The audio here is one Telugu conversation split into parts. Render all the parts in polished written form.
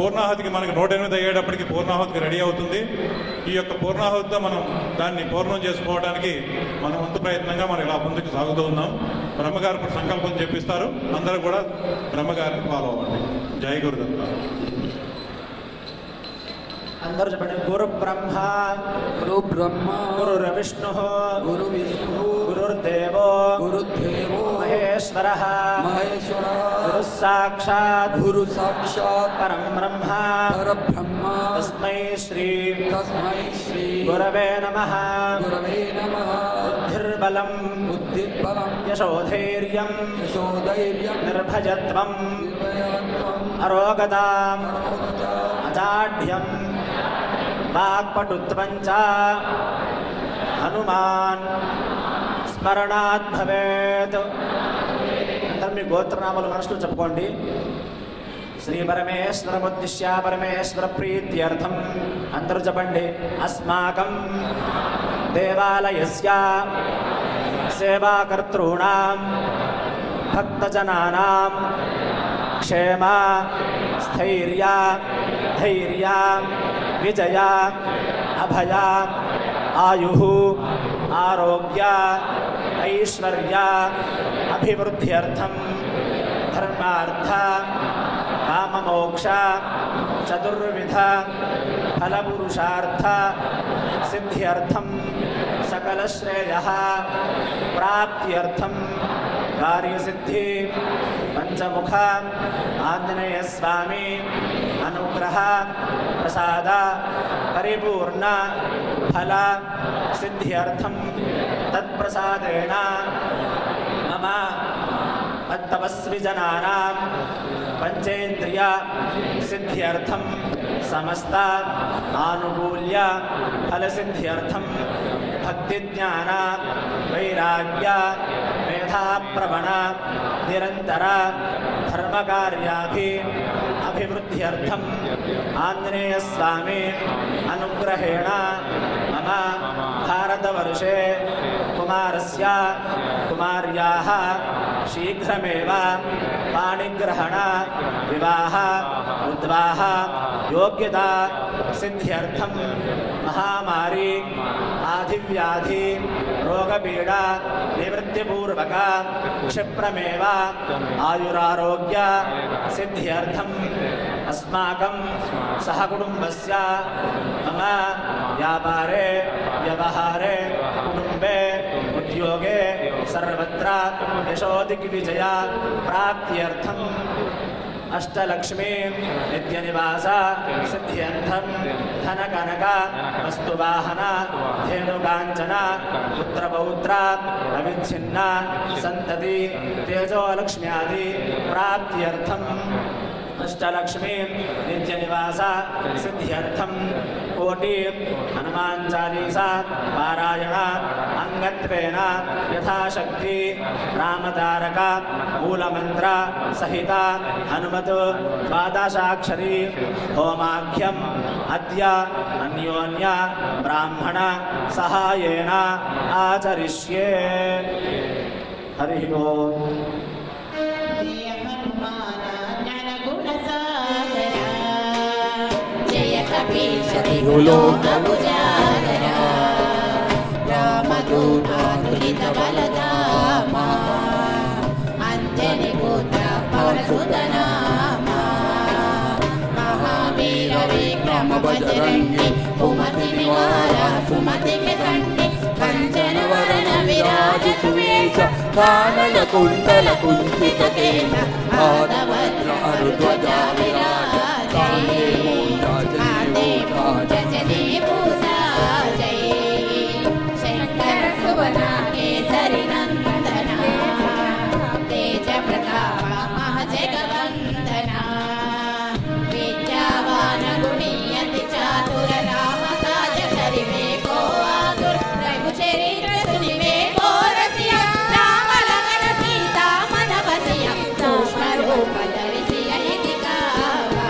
పూర్ణాహుతికి మనకి 108 అయ్యేటప్పటికి పూర్ణాహుతికి రెడీ అవుతుంది. ఈ యొక్క పూర్ణాహుతితో మనం దాన్ని పూర్ణం చేసుకోవడానికి మన వంతు ప్రయత్నంగా మనం ఇలా ముందుకు సాగుతూ ఉన్నాం. బ్రహ్మగారు ఇప్పుడు సంకల్పం చెప్పిస్తారు. అందరూ కూడా బ్రహ్మగారిని ఫాలో అవ్వండి. జై గురుదత్త. అందరూ చెప్పండి. గురు బ్రహ్మ గురు విష్ణు గురుర్దేవో మహేశ్వరః గురు సాక్షాత్ పరం బ్రహ్మ తస్మై శ్రీ గురవే నమః. బుద్ధిర్బలం యశోధైర్యం నిర్భయత్వం అరోగతాం అజాఢ్యం వాక్పటుత్వం చ హనుమాన్ స్మరణాత్ భవేత్. అందరూ మీ గోత్రనామాలు మనసులో చెప్పుకోండి. శ్రీ పరమేశ్వరముద్దిశ్య పరమేశ్వర ప్రీత్యర్థం అందరూ చెప్పండి. అస్మాకం దేవాలయస్య సేవాకర్తॄణాం భక్తజనానాం క్షేమ స్థైర్య ధైర్య విజయ అభయ ఆయుః ఆరోగ్య ఐశ్వర్య అభివృద్ధ్యర్థం ధర్మార్థ కామమోక్ష చతుర్విధ ఫలపురుషార్థ సిద్ధ్యర్థం సకలశ్రేయః ప్రాప్త్యర్థం కార్యసిద్ధి పంచముఖ ఆంజనేయ స్వామి అనుగ్రహ ప్రసాద పరిపూర్ణ ఫల సిద్ధ్యర్థం తత్ప్రసాదేన మమ తపస్వి జనానాం పంచేంద్రియ సిద్ధ్యర్థం సమస్త ఆనుకూల్య ఫలసిద్ధ్యర్థం భక్తి జ్ఞాన వైరాగ్య మేధాప్రవణ నిరంతర ధర్మకార్యాభి అభివృద్ధ్యర్థం ఆంజనేయ స్వామి అనుగ్రహేణ మమ భారతవర్షే కుమారస్య కుమార్యాః శీఘ్రమేవ పాణిగ్రహణ వివాహ ఉద్వాహ యోగ్యతా సిద్ధ్యర్థం మహామారి ఆదివ్యాధి రోగపీడ నివృత్తిపూర్వక క్షిప్రమేవ ఆయురారోగ్య సిద్ధ్యర్థం అస్మాకం సహకుటుంబస్య మమ వ్యాపారే వ్యవహారే కుటుంబే ఉద్యోగే సర్వత్ర యశోదిగ్విజయ ప్రాప్త్యర్థం అష్టలక్ష్మీ నిత్యనివాస సిద్ధ్యర్థం ధనకనక వస్తువాహన ధేనుకాంచన పుత్రపౌత్ర అవిచ్ఛిన్న సంతతి తేజోలక్ష్మ్యాది ప్రాప్త్యర్థం అష్టలక్ష్మీ నిత్యనివాస సిద్ధ్యర్థం కోటి హనుమాన్ చాలీసా పారాయణ అంగత్వేన యథాశక్తి రామతారక మూలమంత్ర సహిత హనుమత్ ద్వాదశాక్షరీ హోమాఖ్యం అద్య అన్యోన్య బ్రాహ్మణ సహాయేన ఆచరిష్యే. హరి ఓం. రామదూతాంకులిత బలదామా అంజని పుత్ర పవసుతనామా మహావీర విక్రమ బజరంగి కుమతి నివార సుమతికి కంటి కంచన వరణ విరాజ సువేశ కానల కుండల కుంచిత కేన ఆదవజ్ర అరుధ్వజ విరాజ కేసరి నందన తేజ ప్రతాప మహజగవందన విద్యావాన గుణీయతి చాతుర రామ కాజ కరిమే కో ఆతుర రఘు చరిత్ర సునిమే కో రసియ రామ లగన సీతా మన వసియ సూక్ష్మ రూప ధరిసియ ఇతి కావా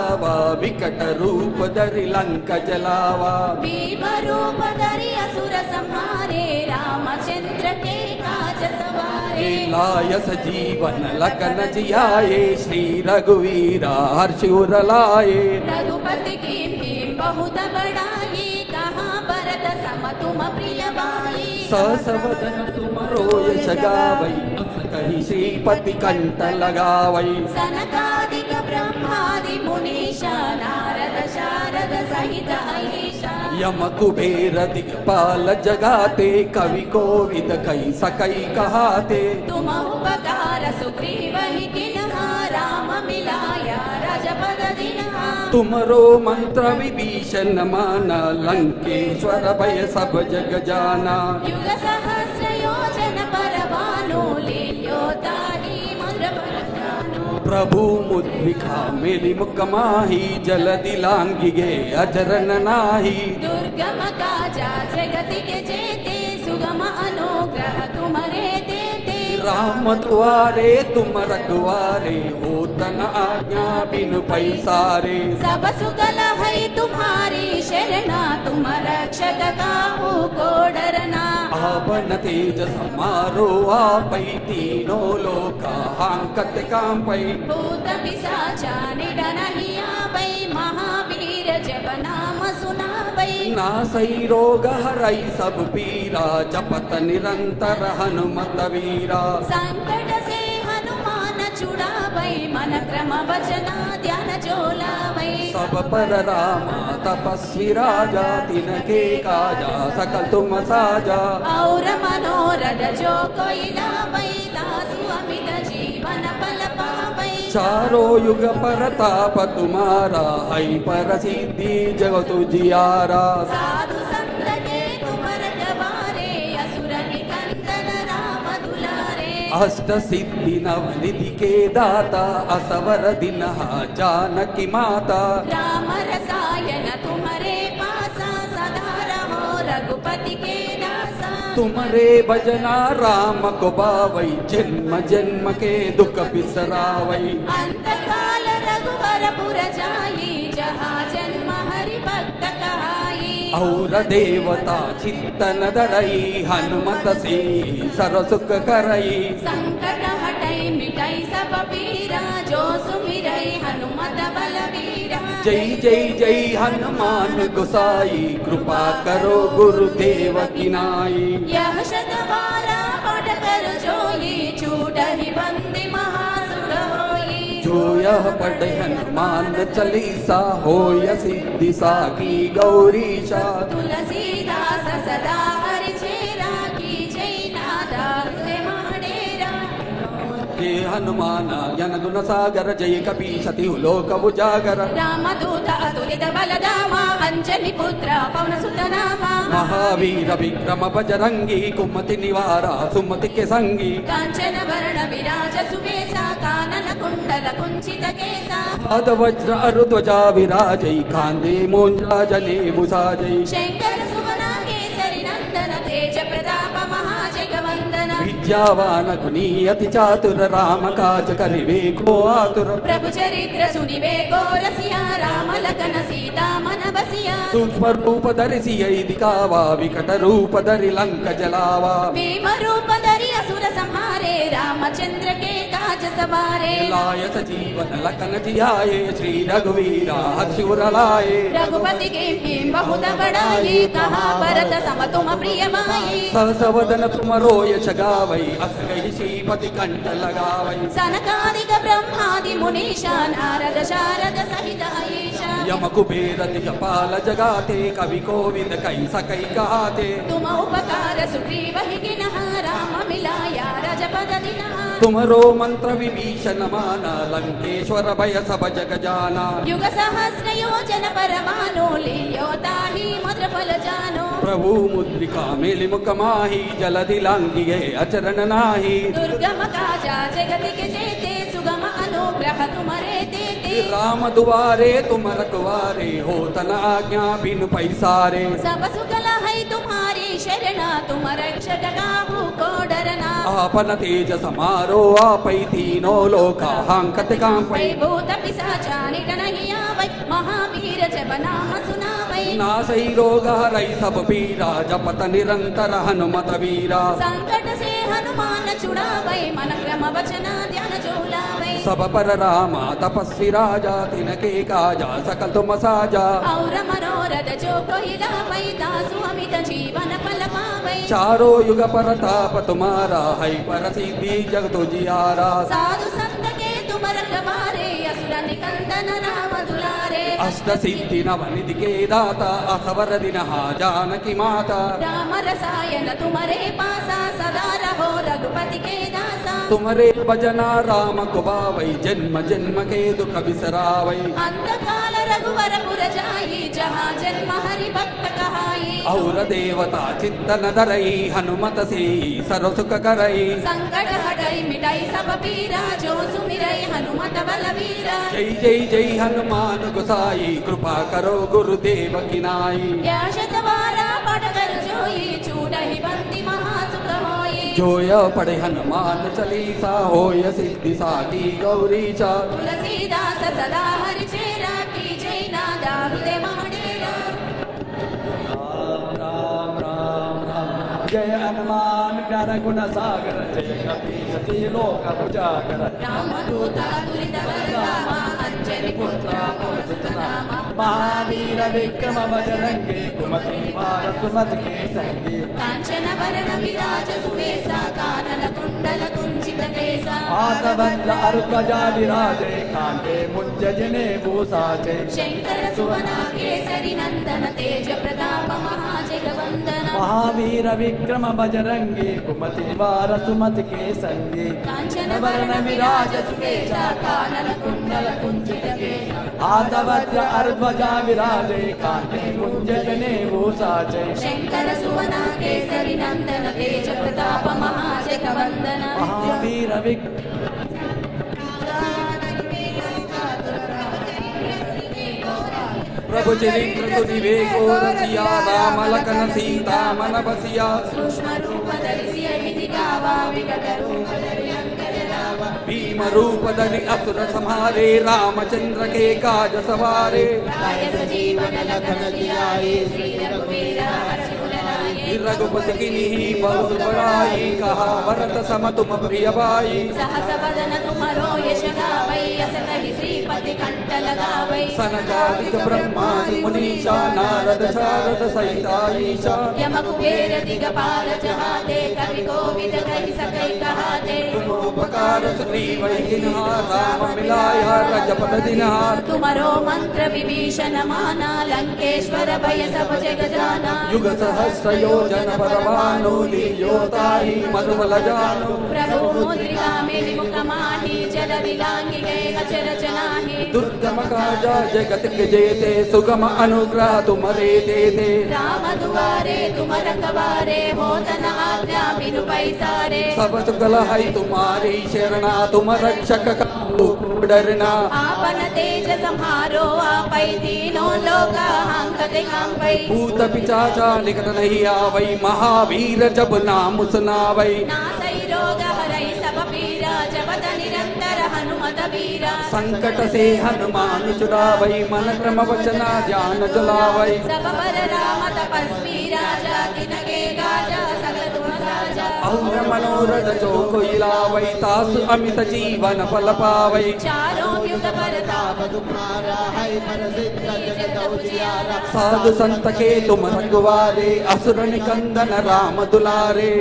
जगावा विकट रूप धरि लंक जलावा भीम रूप धरि असुर संहारे रामचंद्र के काज सवारे लाय सजीवन लखन जियाए श्री रघुवीरा हर्ष उर लाए रघुपति की भीम बहुत बड़ाई कहाँ भरत सम तुम प्रिय भाई सवदन तुमरो यश गावै अस कहि श्रीपति कंठ लगावै सनकादिक ब्रह्मादि मुनीषा नारद शारद सहित अहीशा यम कुबेर दिक्पाल जगाते कवि कोविद कई सकै कहाते तुम उपकार सुग्रीव ही किन्हा राम मिलाया राजपद दिन्हा तुमरो मंत्र विभीषण माना लंकेश्वर भय सब जग जाना युग सहस्र योजन पर भानु लील्यो ताहि मधुर फल जानु प्रभु मुद्रिका मेलि मुख माही जलदि लांघिगे अजरन नाही दुर्गम काजा जगति के जेते सुगम अनुग्रह तुम्हारे देते राम द्वारे तुम रखवारे हो तन आज्ञा बिनु पैसारे सब सुगल है तुम्हारी शरणा तुम रक्षक काहू को डरना आपन तेज समारो आपै तीनों लोका हांकत कांपै भूत पिशाचा निडर ही आवै महावीर जप नाम सुनावै नासै रोग हरै सब पीरा जपत निरंतर हनुमत वीरा संकट से हनुमान छुड़ावै मन क्रम वचना ध्यान जोलावै सब पर रामा तपस्वी राजा तिनके काजा सकल तुम साजा और मनोरथ जो कोई लावै तासु अमित जीवन फल पावै चारों युग परताप तुम्हारा है प्रसिद्धि जगत जियारा साधु संत के तुम रखवारे असुर निकंदन राम दुलारे अष्ट सिद्धि नव निधि के दाता असवर दिन जानकी माता राम रसायन तुम्हारे पासा सदा रहो रघुपति के दासा तुम्हारे भजना राम को पावै जन्म जन्म के दुख बिसरावै अंत काल रघुवर पुर जाई जहाँ जन्म हरि भक्त कहाई और देवता चित्तन धरई हनुमत से सरसुख करई संकट हटई मिटई सब पीरा जो सुमिरई हनुमत बलवीरा जय जय जय हनुमान गोसाई कृपा करो गुरुदेव की नाई यह शतवारा पढ़ कर जोई छूटहि बंदी महासुर होई जो यह पढ़े हनुमान चालीसा होय सिद्धि साकी गौरीशा तुलसीदास सदा हरि चेरा की जय नादा हृदय माडेरा जय हनुमान जन गुण सागर जय कपी सती लोक उजागर रामदूत अतुलित बलधामा अंजनी पुत्र पवन सुत नामा महावीर विक्रम बजरंगी कुमति निवारा सुमति के संगी कांचन वर्ण विराज सुवेशा कानन कुंडल कुंचित केसा पाद वज्र अरुध्वजा विराजै कांदे मोंजा जने भुसाजै शंकर सुवना केसरी नंदन तेज प्रताप महाजगवंदन विद्यावान गुणी अति चातुर राम काज करिवे को आतुर प्रभु चरित्र सुनिवे को रसिया राम लखन सीता मन बसिया सूक्ष्म रूप धरि सियೈ दिखावा विकट रूप धरि लंक जलावा भीम रूप धरि असुर संहारे रामचंद्र के काज सवारे लाय सजीवन लखन जियाए श्री रघुवीरा हर्ष उर लाए रघुपति के भीम बहुत बड़ाई कहा भरत सम तुम प्रिय भाई सहसवदन तुमरो यश गावै अस कहि श्रीपति कंठ लगावै सनकादिक ब्रह्मादि मुनीषा नारद शारद सहित अहीशा यम कुबेर दिगपाल जगाते कवि कोविद कई सकै कहाते तुम उपकार सुग्रीव ही किन्हा राम मिलाया राजपद दिन्हा तुमरो मंत्र विभीषण माना लंकेश्वर भय सब जग जाना युग सहस्र योजन पर भानु लील्यो ताहि मधुर फल जानो प्रभु मुद्रिका मेलि मुख माही जलदि लांघिगे अचरण नाही दुर्गम काजा जगति के जेते सुगम अनुग्रह तुम्हारे देते राम दुआरे तुम रखवारे हो तन आज्ञा बिनु पैसारे सब सुगल है तुम्हारी शरणा तुम रक्षक काहू को डरना आपन तेज समारो आपै तीनों लोका हांकत कांपै भूत पिशाचा निडर ही आवै महावीर जप नाम सुनावै नासै रोग हरै सब पीरा जपत निरंतर हनुमत वीरा संकट से हनुमान छुड़ावै मन क्रम वचन ध्यान जो लावै सब पर रामा तपस्वी राजा तिनके काजा सकल तुम साजा और मनोरथ जो कोई लावै दासु अमित जीवन फल पावै चारों युग परताप तुम्हारा है पर सिद्धि जगत जियारा साधु संत के तुम रखवारे असुर निकंदन राम दुलारे अष्ट सिद्धि नवनिधि के दाता असवर दिन जानकी माता राम रसायन तुम्हारे पासा सदा रहो रघुपति के दासा तुम्हारे भजना राम को पावै जन्म जन्म के दुख बिसरावै अंतकाल रघुवर पुर जाई जहाँ जन्म हरि भक्त कहाई और देवता चित्तन धरई हनुमत से सर्वसुख करई संकट हटई मिटाई सब पीरा जो सुमिरई हनुमत बलवीरा जय जय जय हनुमान गोसाई कृपा करो गुरुदेव की नाई या शतवारा पाठ कर जोई छूटहि बंदी महासुख होई जोय पढ़े हनुमान चालीसा होय सिद्धि साकी गौरीचा तुलसीदास सदा हरि चेरा की जय नादा हृदय महाडेरा राम राम राम जय हनुमान ज्ञान गुण सागर जय कपीस लोक उजागर रामदूता दुरित बलरामा अंजनी पुत्र पवनसुतनामा महावीर विक्रम बजरंगी कुमति भारत सुमति के संगी कांचन वरण विराज सुवेसा कानन कुंडल कुंचित केसा आतवज्र अरुध्वजा विराजे कांते मुंज जने भूषाचे शंकर सुवना केसरी नंदन तेज प्रताप महाजगवंदन महावीर विक्रम बजरंगी कुमति निवार सुमति के संगी कांचन वरण विराज सुवेसा कानन कुंडल कुंचित केसा आतवज्र अरुध्वजा विराजे कांते मुंज जने भूषाचे शंकर सुवना केसरी नंदन तेज प्रताप महाजगवंदन महावीर विक्रम प्रभु चरित्र सुनिवेको रसिया राम लखन सीता मन बसिया सूक्ष्म रूप धरि हिति गावा विकट रूप धरि अंक जलावा भीम रूप धरि असुर संहारे रामचंद्र के काज सवारे लाय सजीवन लखन जियाए श्री रघुवीर हर्ष उर लाए रघुपति किन्हीं बहुत बड़ाई कहा भरत सम तुम प्रिय भाई सहस वदन तुमरो यश गावै अस कहि श्रीपति कंठ लगावै सनकादिक ब्रह्मादि मुनीषा नारद शारद सहिता ईशा यम कुबेर दिगपाल जहाते कवि कोविद कहि सकै कहाते तुम उपकार सुग्रीव किन्हा राम मिलाया रजपद दिनहार तुमरो मंत्र विभीषण माना लंकेश्वर भय सब जग जाना युग सहस्र योजन परमानु लील्योताहि मधुबल जानु प्रभु मुद्रिका मेरि मुख माहि जल दिलांगी गए अचर चनाहि दुर्गम काजा जगत के जेते सुगम अनुग्रह तुम्हारे देते राम दुआरे तुम रखवारे होत न आज्ञा बिनु पैसारे सब सुगल है तुम्हारी शरणा तुम रक्षक काहू को डरना आपन तेज संहारो आपै तीनों लोक हांकते कांपै भूत पिशाचा निकट नहीं आवै महावीर जब नाम सुनावै नासै रोग हरै सब पीरा जपत निरंतर हनुमत वीरा संकट से हनुमान छुड़ावै मन क्रम वचना ध्यान जलावै सब पर राम तपस्वी राजा तिनके गाजा सकल गुण साजा और मनोरथ जो कोई लावै तासु अमित जीवन फल पावै चारों युग परताप तुम्हारा है प्रसिद्ध जगत उजियारा साधु संत के तुम रघुवारे असुर निकंदन राम दुलारे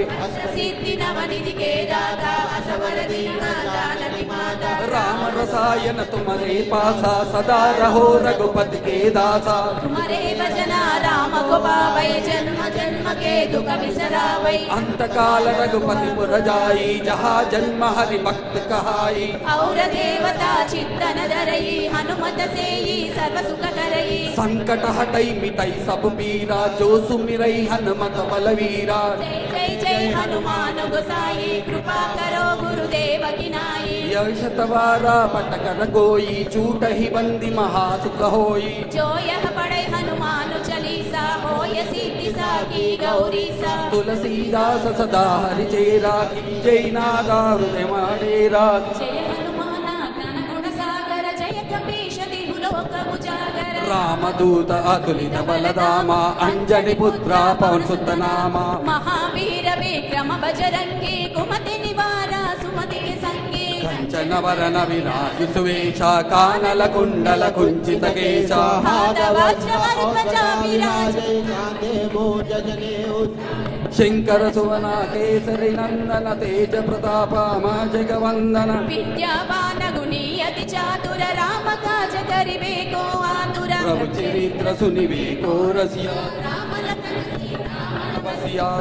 सिद्धि नवनिधि के दाता असवर दीना जानकी माता राम रसायन तुम्हारे पासा सदा रहो रघुपति के दासा तुम्हारे भजना राम को पावै जन्म जन्म के दुख बिसरावै अंत काल रघुपति पुर जाई जहाँ जन्म हरि भक्त कहाई और देवता चित्तन धरई हनुमत से ही सर्व सुख करई संकट हटई मिटई सब पीरा जो सुमिरई हनुमत बलवीरा जय जय जय हनुमान गोसाई कृपा करो गुरुदेव की नाई यश तवारा पटकर गोई छूट ही बंदी महासुख होई जो यह पढ़े हनुमान चालीसा होय सिद्धि साकी गौरी सा तुलसीदास सदा हरि चेरा जय नादा हृदय माडेरा जय हनुमान ज्ञान गुण सागर जय कपीश दिहु लोक उजागर రామదూత అతులిత బలదామ అంజని పుత్ర పవన్ సుత నామ మహావీర విక్రమ బజరంగి కుమతి నివార సుమతికి సంగి కంచన వరణ విరాజు సువేశ కానల కుండల కుంచిత కేశ శంకర సువన కేసరి నందన తేజ ప్రతాప మా జగవందన విద్యావాన గుణి అతి చాతుర రామ కాజ కరివేకో ఆతుర ప్రభు చరిత్ర సునివేకో రసియా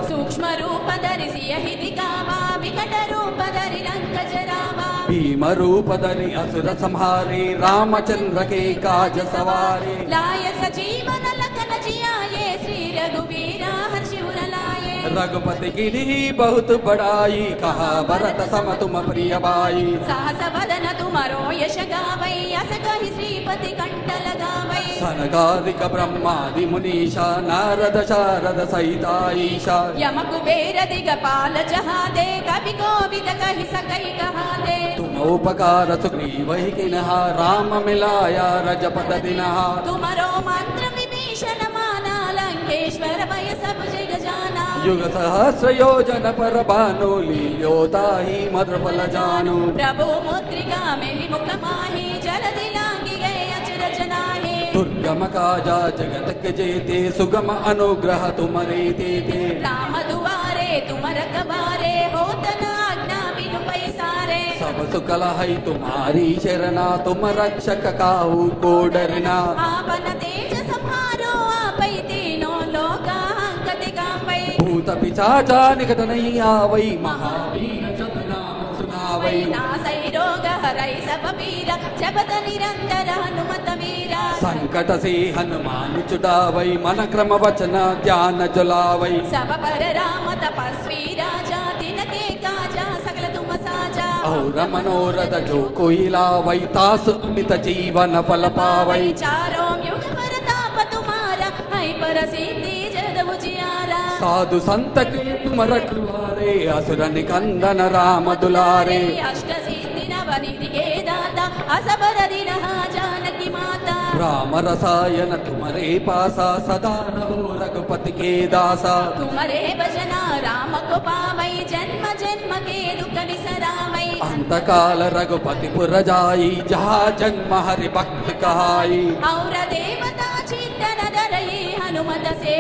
సూక్ష్మ రూప ధరిసియ హితి కావా వికట రూప ధరి లంక జరావా భీమ రూప ధరి అసుర సంహారి రామచంద్ర के काज सवारे लाय सजीवन लखन जियाये श्री रघुवीरा हर्षि उर लाये रघुपति गिरी बहुत बड़ाई कहा भरत सम तुम प्रिय बाई सहस वदन तुमरो यश गावै अस कहि श्रीपति कंठ लगावै सनकादिक ब्रह्मादि मुनीषा नारद शारद सहिता ईशा यम कुबेर दिगपाल जहादे कवि कोविद कहि सकै कहादे तुम उपकार सुग्रीव ही किन्हा राम मिलाया रजपद दिनहा तुमरो मंत्र विभीषण माना लंकेश्वर भय सब जग जाना युग सहस्र योजन पर भानु लील्योता ही मधुर फल जानु प्रभु मुद्रिका मेलि मुख माहि जलधि लांघि गए अचर जनाहि दुर्गम काजा जगत के जेते सुगम अनुग्रह तुमरे देते राम दुआरे तुम रखवारे होत न आज्ञा बिनु पैसारे सब सुकल है तुम्हारी शरणा तुम रक्षक काहू को डरना आपन तेज संहारो आपै तीनों लोका अंकति कापै भूत पिशाचा निकट नहीं आवै महावीर जब नाम सुनावै नासै रोग हरै सब पीरा जपत निरंतर हनुमत वीरा संकट से हनुमान छुड़ावै मन क्रम वचन ध्यान जुलावै सब पर राम तपस्वी राजा तिनके काजा सकल तुम साजा और मनोरथ जो कोई लावै तास अमित जीवन फल पावै चारों युग परताप तुम्हारा है पर सिद्धि जद उजियारा साधु संत के तुम रखवारे असुर निकंदन राम दुलारे अष्ट सिद्धि नव निधि के दाता असबर दिन जानकी माता राम रसायन तुम्हारे पासा सदा रहो रघुपति के दासा तुम्हारे भजना राम को पावै जन्म जन्म के दुख बिसरावै अंत काल रघुपति पुर जाई जहाँ जन्म हरि भक्त कहाई और देवता चित्तन धरई हनुमत से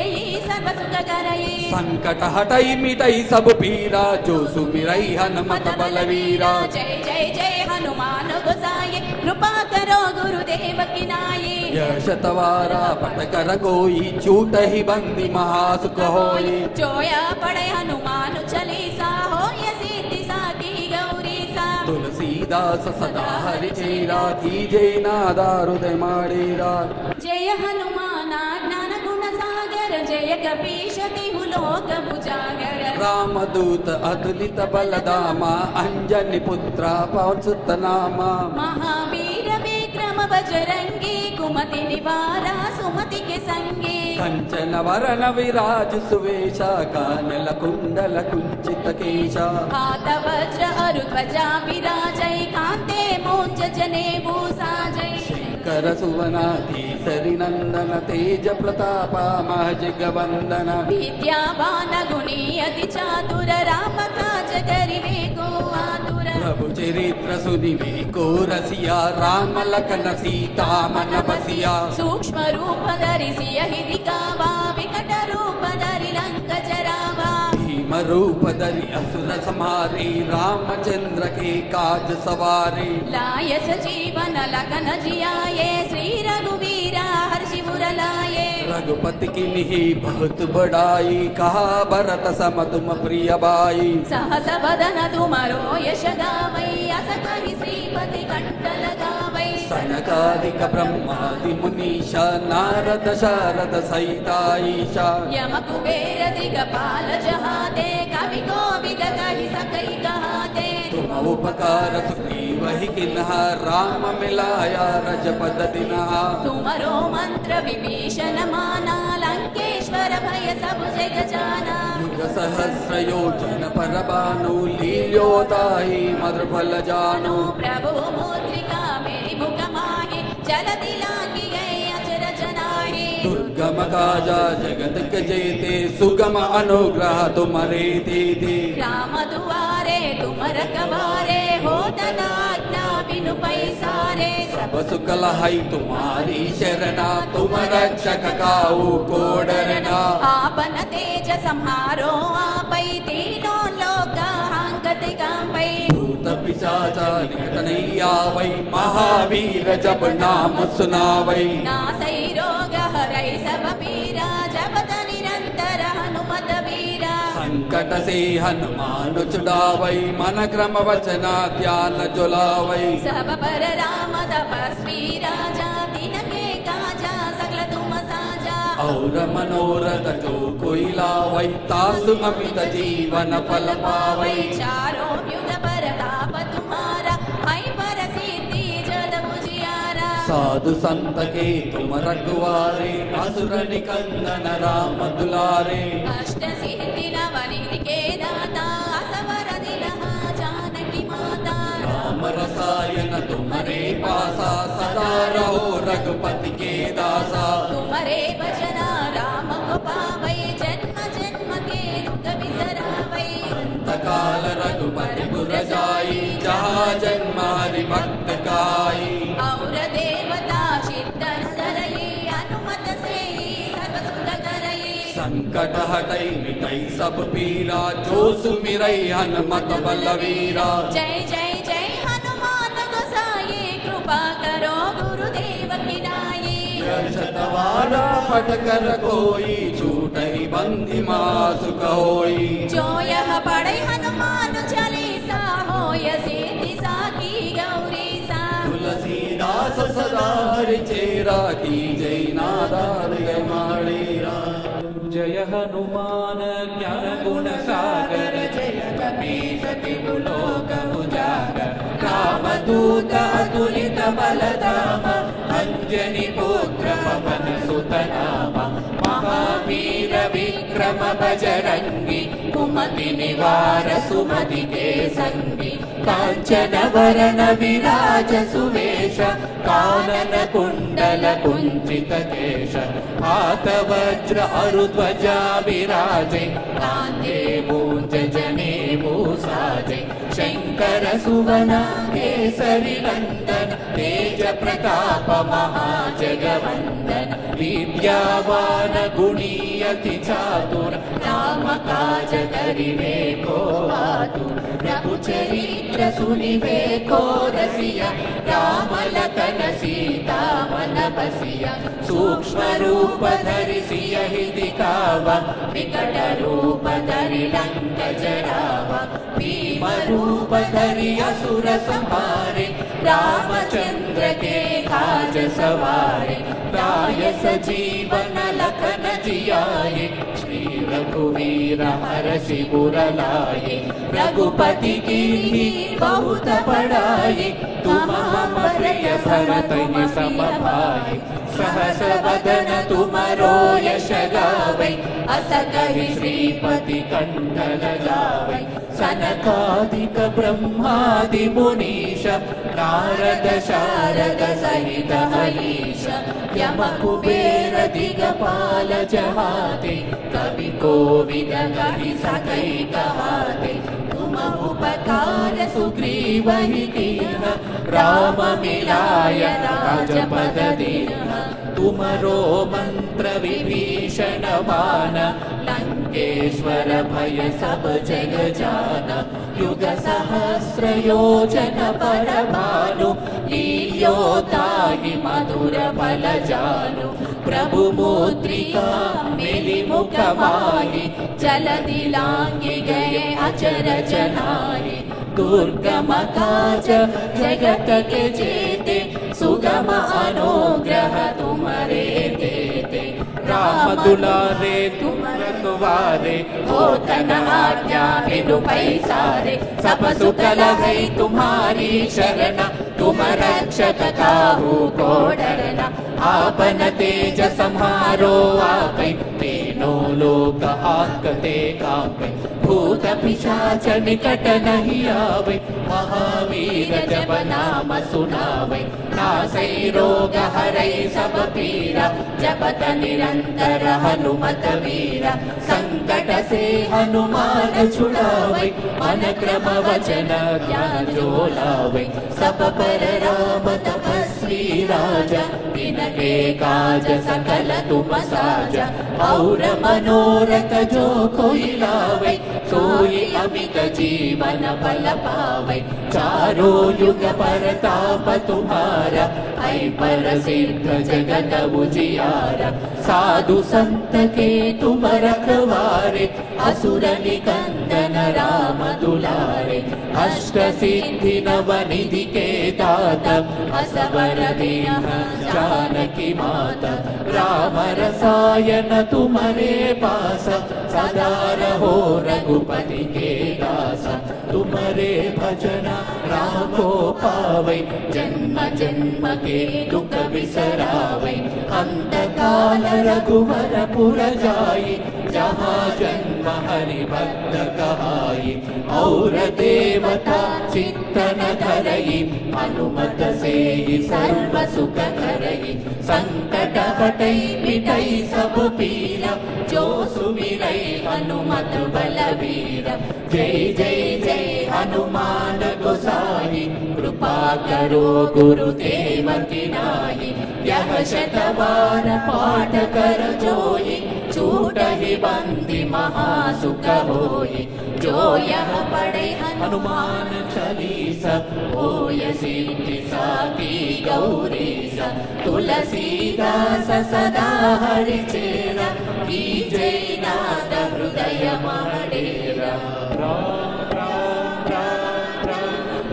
सर्व सुख करई संकट हटई मिटई सब पीरा जो सुमिरई हनुमत बलवीरा जय जय जय हनुमान गोसाई कृपा करो गुरुदेव की नाई यश तवारा पट कर कोई छूट ही बंदी महासुख होई जोया पड़े हनुमान चालीसा हो ये सिद्धि साकी गौरी सा तुलसीदास सदा हरि चेरा कीजे नादा हृदय माडेरा जय हनुमान ज्ञान गुण सागर जय कपीश तिहु लोक भुजागर रामदूत अतुलित बलदामा अंजनी पुत्र पवन सुत नामा महावीर विक्रम बजरंगी कुमति निवारा सुमति के संगी कंचन वरण विराज सुवेशा कानल कुंडल कुंचित केशा हाथ वज्र अरु ध्वजा विराजै कांते मोंज जनेऊ साजै शंकर सुवना केसरी नंदन तेज प्रताप महजगवंदन विद्यावान गुणी अति चातुर राम काज करिवेको आतुर प्रभु चरित्र सुनिवेको रसिया राम लखन सीता मन बसिया सूक्ष्म रूप धरिसिय हिरि कावा विकट रूप धरि लंक जरावा भीम रूप धरि असुर संहारे रामचंद्र के काज सवारे लाय सजीवन लखन जियाये श्री रघुवीरा हर्षि उर लाये रघुपति की निहि बहुत बड़ाई कहा भरत सम तुम प्रिय बाई सहस वदन तुमरो यश गावै अस कहि श्रीपति कंठ लगावै सनकादिक ब्रह्मादि मुनीषा नारद शारद सहिता ईशा यम कुबेर दिगपाल जहादे कवि कोविद कहि सकै कहादे तुम उपकार सुग्रीव ही किन्हा राम मिलाया रजपद दिनहा तुमरो मंत्र विभीषण माना लंकेश्वर भय सब जग जाना युग सहस्र योजन पर भानु लील्योता ही मधुर फल जानु प्रभु मुद्रिका मेरी मुख माहि जलधि लांघि गए अचर दुर्गम काजा जगत के जेते सुगम अनुग्रह तुम्हारे देते राम दुआरे तुम रखवारे हो आज्ञा बिनु पैसारे सब सुख लहाई तुम्हारी शरणा तुम रक्षक काऊ को डरना आपन तेज संहारो आपै तीनों लोक हांगत कांपै भूत पिशाचा निकट नहीं आवै महावीर जब नाम सुनावै नासै रोग हरै सब पीरा जपत निरंतर हनुमत वीरा संकट से हनुमान छुड़ावै मन क्रम वचना ध्यान जुलावै सब पर राम तपस्वी राजा तिनके काजा सकल तुम साजा और मनोरथ जो कोई लावै तासु अमित जीवन फल पावै चारों युग परताप तुम्हारा है पर सिद्धि जद मुझियारा साधु संत के तुम रखवारे असुर निकंदन राम दुलारे अष्ट सिद्धि नवनिधि के दाता असवर दिलहा जानकी माता राम रसायन तुम्हारे पासा सदा रहो रघुपति के दासा तुम्हारे भजना राम को पावै जन्म जन्म के दुख बिसरावै संत काल रघुपति पुर जाई जहाँ जन्म हरि भक्त काई और देवता चित्तन धरई हनुमत से सर्व सुख करई संकट हटई मिटई सब पीरा जो सुमिरई हनुमत बलवीरा जय जय जय हनुमान गोसाई कृपा करो गुरुदेव की नाई शतवारा पट कर कोई छूटई बंदी मासु कहोई जो यह पढ़े हनुमान चालीसा होय सिद्धि साकी गौरी सा तुलसीदास सदा हरि चेरा की जय नादार माणेरा जय हनुमान ज्ञान गुण सागर जय कपीस तिहु लोक उजागर रामदूत अतुलित बलधाम अंजनी पुत्र पवन सुत नाम महावीर विक्रम बजरंगी कुमति निवार सुमति के संगी कांचन वरन विराज सुवेश कानन कुंडल कुंचित केश हाथ वज्र अरुध्वजा विराजे कांधे मूंज जनेऊ साजे शंकर सुवन केसरी नंदन तेज प्रताप महाजगवंदन विद्यावान गुणी अति चातुर राम काज करिवे को आतुर प्रभु चरित्र सुनिवे को रसिया राम लखन सीता मन बसिया सूक्ष्म रूप धरि सियहि दिखावा विकट रूप धरि लंक जरावा भीम रूप धरि असुर संहारे रामचंद्र के काज सवारे लाय सजीवन लखन जियाए श्री रघुवीर हर्षि पुर लाए रघुपति कीर्ति बहुत बढ़ाए तुम मम प्रिय भरत सम भाई सहस वदन तुमरो यश गावै अस कहि श्रीपति कंठ लगावै सनकादिक ब्रह्मादि मुनीश नारद शारद सहित हरीश यम कुबेर दिगपाल जहाते कवि कोविद कहि सकै कहाते तुम उपकार सुग्रीवहि कीन्ह राम मिलाय राजपद दीन्ह तुमरो मंत्र विभीषण मान लंकेश्वर भय सब जग जान युग सहस्र योजन पर भानु लील्योताहि मधुर फल जानु प्रभु मुद्रिका मिलि मुख माहि जलधि लांघि गए अचरज नाहि दुर्गम काज जगत के जेते सुगम अनुग्रह तुम्हारे देते राम दुलारे तुम रखवारे हो तन आज्ञा बिनु पैसारे सब सुख लहै तुम्हारी शरण तुम रक्षक काहू को डरना आपन तेज संहारो आपै तीनों लोक हांकते कांपै भूत पिशाच निकट नहीं आवे, महावीर जब नाम सुनावे। नासै रोग हरै सब पीरा, जपत निरंतर हनुमत वीरा। संकट से हनुमान छुड़ावे, मन क्रम वचन ज्ञान जो लावे। सब पर राम तपस्वी राजा, तिनके काज सकल तुम साजा। और मनोरथ जो कोई लावे, सोई अमित जीवन बल पावे। चारों युग परताप तुम्हारा, ऐ पर सिद्ध जगत उजियारा। साधु संत के तुम रखवारे, असुर निकंदन राम दुलारे। अष्ट सिद्धि नव निधि के दाता, असवर दीन जानकी माता। राम रसायन तुम्हारे पास, सदा रहो रघुपति के दासा। तुम्हारे भजन राम को पावे, जन्म जन्म के दुख बिसरावे। अंत काल रघुवर पुर जाई, जहाँ जन्म हरि भक्त कहाई। और देवता चित्तन धरई, हनुमत से सर्व सुख करई। संकट हटई मिटई सब पीरा, जो सुमिरई हनुमत बलवीरा। जय जय जय हनुमान गोसाई, कृपा करो गुरुदेव की नाई। यह शतवार पाठ कर जोई, छूटहि बंदी महासुख होई। जो यह पढ़े हनुमान चालीसा, होय सिद्धि साकी गौरीसा। तुलसीदास सदा हरि चेरा, कीजय नाद हृदय महडेरा।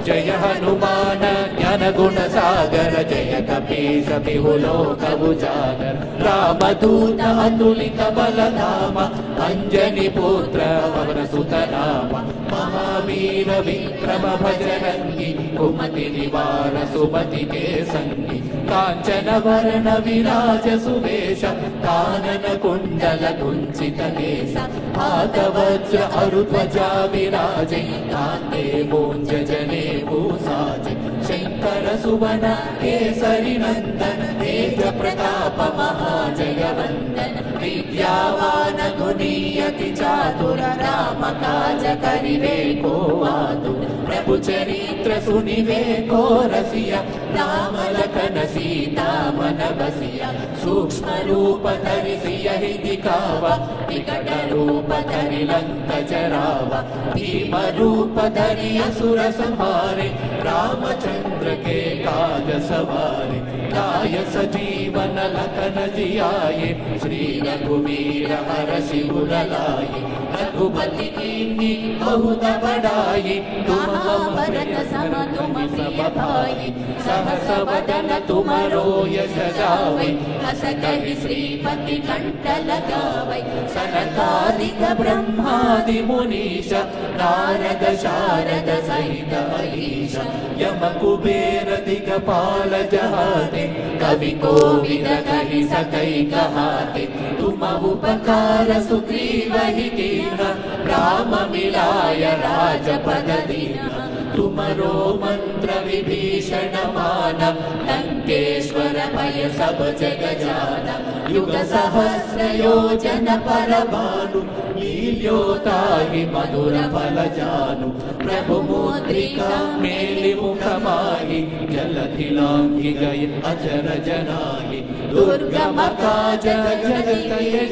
जय हनुमान ज्ञान गुण सागर, जय कपीश तिहु लोक उजागर। रामदूत अतुलित बल धामा, अंजनी पुत्र पवन सुत नामा। महावीर विक्रम भजरंगी, कुमति निवार सुमति के संगी। कांचन वर्ण विराज सुवेश, कानन कुंडल कुंचित केश। हाथ वज्र अरुध्वजा विराजे, कांधे मूंज जने भूषाजे। शंकर सुवन केसरी नंदन, तेज प्रताप महाजगवंदन। विद्यावान गुणीयति चातुर, राम काज करिवे को आतुर। प्रभु चरित्र सुनिवे को रसिया, राम लखन सीता मन बसिया। सूक्ष्म रूप धरि सियहि दिखावा, विकट रूप धरि लंक जरावा। भीम रूप धरि असुर संहारे, रामचंद्र के काज सवारे। लाय सजीवन लखन जियाए, श्री रघुवीर हरषि उर लाए। रघुपति कीन्ही बहुत बड़ाई, महाभारत सम तुम प्रिय भाई। सहस वदन तुमरो यश गावे, हस कहि श्रीपति कंठ लगावे। सनकादिक ब्रह्मादि मुनीश, नारद शारद सहित अहीश। यम कुबेर दिगपाल जहाते, कवि कोविद कहि सकै कहाते। तुम उपकार सुग्रीवहि कीन्हा, राम मिलाय राजपद दीन्हा। तुमरो मंत्र विभीषण माना, लंकेश्वर भय सब जग जाना। युग सहस्र योजन पर भानु, लील्योताहि मधुर फल जानु। प्रभु मुद्रिका मेलि मुख माहि, जलधि लांघि गए अचर जनाहि। दुर्गम काज जगत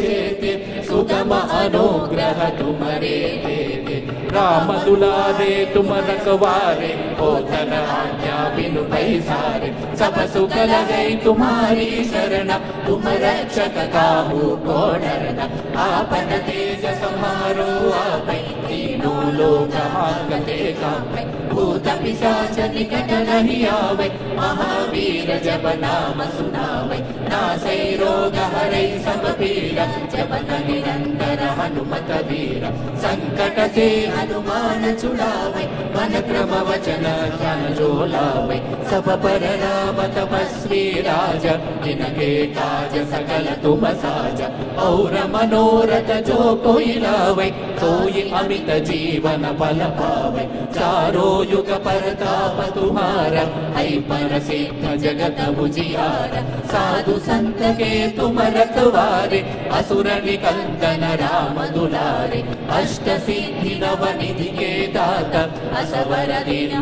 जेते, सुगम अनुग्रह तुमरे तेते। राम दुलारे तुम रखवारे, होतन आज्ञा बिनु पैसारे। सब सुख लगे तुम्हारी शरण, तुम रक्षक काहू को डरना। आपन तेज संहारो आपै, तीनों लोक हांकते कांपै। भूत पिशाच निकट नहीं आवै, महावीर जब नाम सुनावै, नासै रोग हरै सब पीरा, जपत निरंतर हनुमत वीर, संकट से हनुमान छुड़ावै, मन क्रम वचन ध्यान जो लावै, सब पर राम तपस्वी राजा, जिनके काज सकल तुम साजा, और मनोरथ जो कोई लावै, सोई अमित जीवन फल पावै, चारों युग परताप तुम्हारा, है परसिद्ध जगत उजियारा, साधु संत के तुम रखवारे, असुर निकंदन राम दुलारे, अष्ट सिद्धि नव निधि के दाता, असवर दीन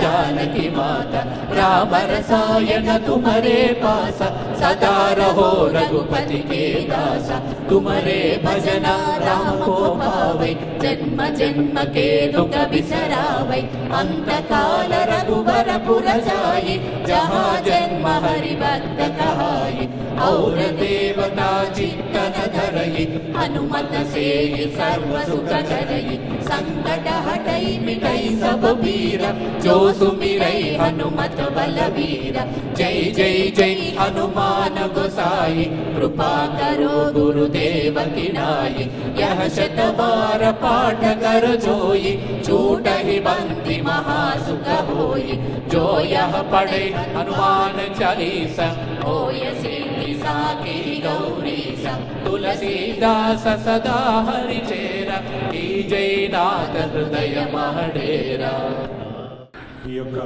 जानकी माता, राम रसायन तुम्हारे पासा, सदा रहो रघुपति के दासा, तुम्हारे भजना राम को पावे, जन्म जन्म के दुख बिसरावे, अंत काल रघुवर पुर जाई, जहाँ जन्म हरि भक्त कहाई, और देवता चित्तन धरई, हनुमत से सर्व सुख करई, संकट हटई मिटई सब पीरा, जो सुमिरई हनुमत बलवीरा, जय जय जय हनुमान गोसाई, कृपा करो गुरुदेव की नाई, यह शत बार पाठ कर जोई, छूटहि बंदी महासुख होई, जो यह पढ़े हनुमान चालीसा, होय सिद्धि साकी गौरीसा, तुलसीदास सदा हरि चेरा, की जय नाथ हृदय महडेरा। ఈ యొక్క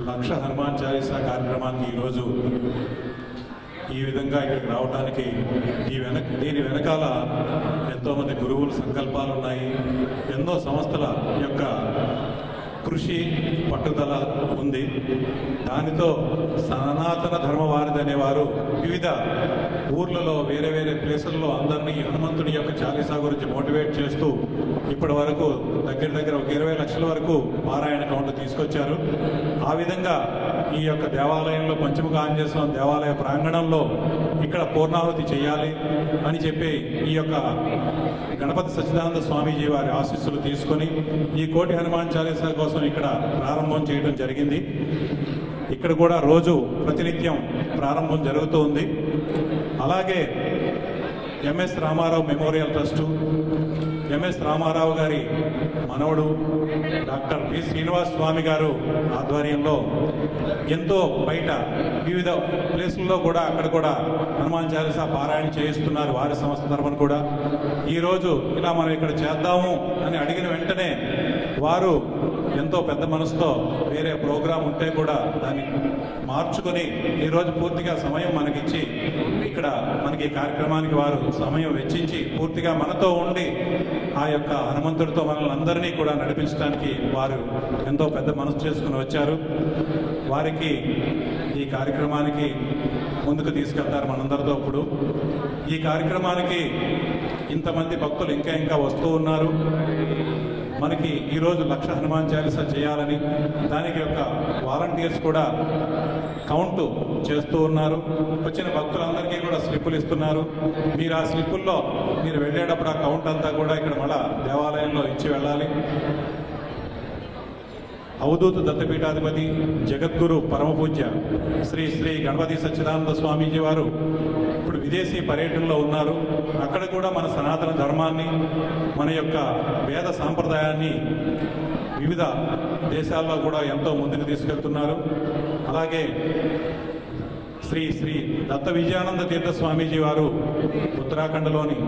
లక్ష హనుమాన్ చాలీసా కార్యక్రమానికి ఈరోజు ఈ విధంగా ఇక్కడికి రావడానికి దీని వెనకాల ఎంతోమంది గురువుల సంకల్పాలు ఉన్నాయి, ఎన్నో సంస్థల యొక్క కృషి పట్టుదల ఉంది. దానితో సనాతన ధర్మవారిది అనేవారు వివిధ ఊర్లలో వేరే వేరే ప్లేసుల్లో అందరినీ హనుమంతుడి యొక్క చాలీసా గురించి మోటివేట్ చేస్తూ ఇప్పటి వరకు దగ్గర ఒక 20 లక్షల వరకు పారాయణ కౌంట్ తీసుకొచ్చారు. ఆ విధంగా ఈ యొక్క దేవాలయంలో పంచముఖ ఆంజనేయ స్వామి దేవాలయ ప్రాంగణంలో ఇక్కడ పూర్ణాహుతి చేయాలి అని చెప్పి ఈ యొక్క గణపతి సచ్చిదానంద స్వామీజీ వారి ఆశీస్సులు తీసుకొని ఈ కోటి హనుమాన్ చాలీసా కోసం ఇక్కడ ప్రారంభం చేయడం జరిగింది. ఇక్కడ కూడా రోజు ప్రతినిత్యం ప్రారంభం జరుగుతూ ఉంది. అలాగే M S Ramarao memorial trust, M S Ramarao గారి మనవడు డాక్టర్ పి శ్రీనివాస్ స్వామి గారు ఆధ్వర్యంలో ఎంతో బయట వివిధ ప్లేసుల్లో కూడా అక్కడ కూడా హనుమాన్ చాలీసా పారాయణ చేయిస్తున్నారు వారి సంస్థ తరఫున కూడా. ఈరోజు ఇలా మనం ఇక్కడ చేద్దాము అని అడిగిన వెంటనే వారు ఎంతో పెద్ద మనసుతో వేరే ప్రోగ్రాం ఉంటే కూడా దాన్ని మార్చుకొని ఈరోజు పూర్తిగా సమయం మనకిచ్చి ఇక్కడ మనకి ఈ కార్యక్రమానికి వారు సమయం వెచ్చించి పూర్తిగా మనతో ఉండి ఆ యొక్క హనుమంతుడితో మనల్ని అందరినీ కూడా నడిపించడానికి వారు ఎంతో పెద్ద మనసు చేసుకుని వచ్చారు. వారికి ఈ కార్యక్రమానికి ముందుకు తీసుకెళ్తారు మనందరితో. ఇప్పుడు ఈ కార్యక్రమానికి ఇంతమంది భక్తులు ఇంకా వస్తూ ఉన్నారు. మనకి ఈరోజు లక్ష హనుమాన్ చాలీసా చేయాలని దానికి యొక్క వాలంటీర్స్ కూడా కౌంటు చేస్తూ ఉన్నారు. వచ్చిన భక్తులందరికీ కూడా స్లిప్పులు ఇస్తున్నారు. మీరు ఆ స్లిప్పుల్లో మీరు వెళ్ళేటప్పుడు ఆ కౌంట్ అంతా కూడా ఇక్కడ మళ్ళా దేవాలయంలో ఇచ్చి వెళ్ళాలి. అవధూత దత్తపీఠాధిపతి జగద్గురు పరమపూజ్య శ్రీ శ్రీ గణపతి సచ్చిదానంద స్వామీజీ వారు ఇప్పుడు విదేశీ పర్యటనలో ఉన్నారు. అక్కడ కూడా మన సనాతన ధర్మాన్ని, మన యొక్క వేద సాంప్రదాయాన్ని వివిధ దేశాల్లో కూడా ఎంతో ముందుకు తీసుకెళ్తున్నారు. అలాగే శ్రీ శ్రీ దత్త విజయానంద తీర్థ స్వామీజీ వారు ఉత్తరాఖండ్లోని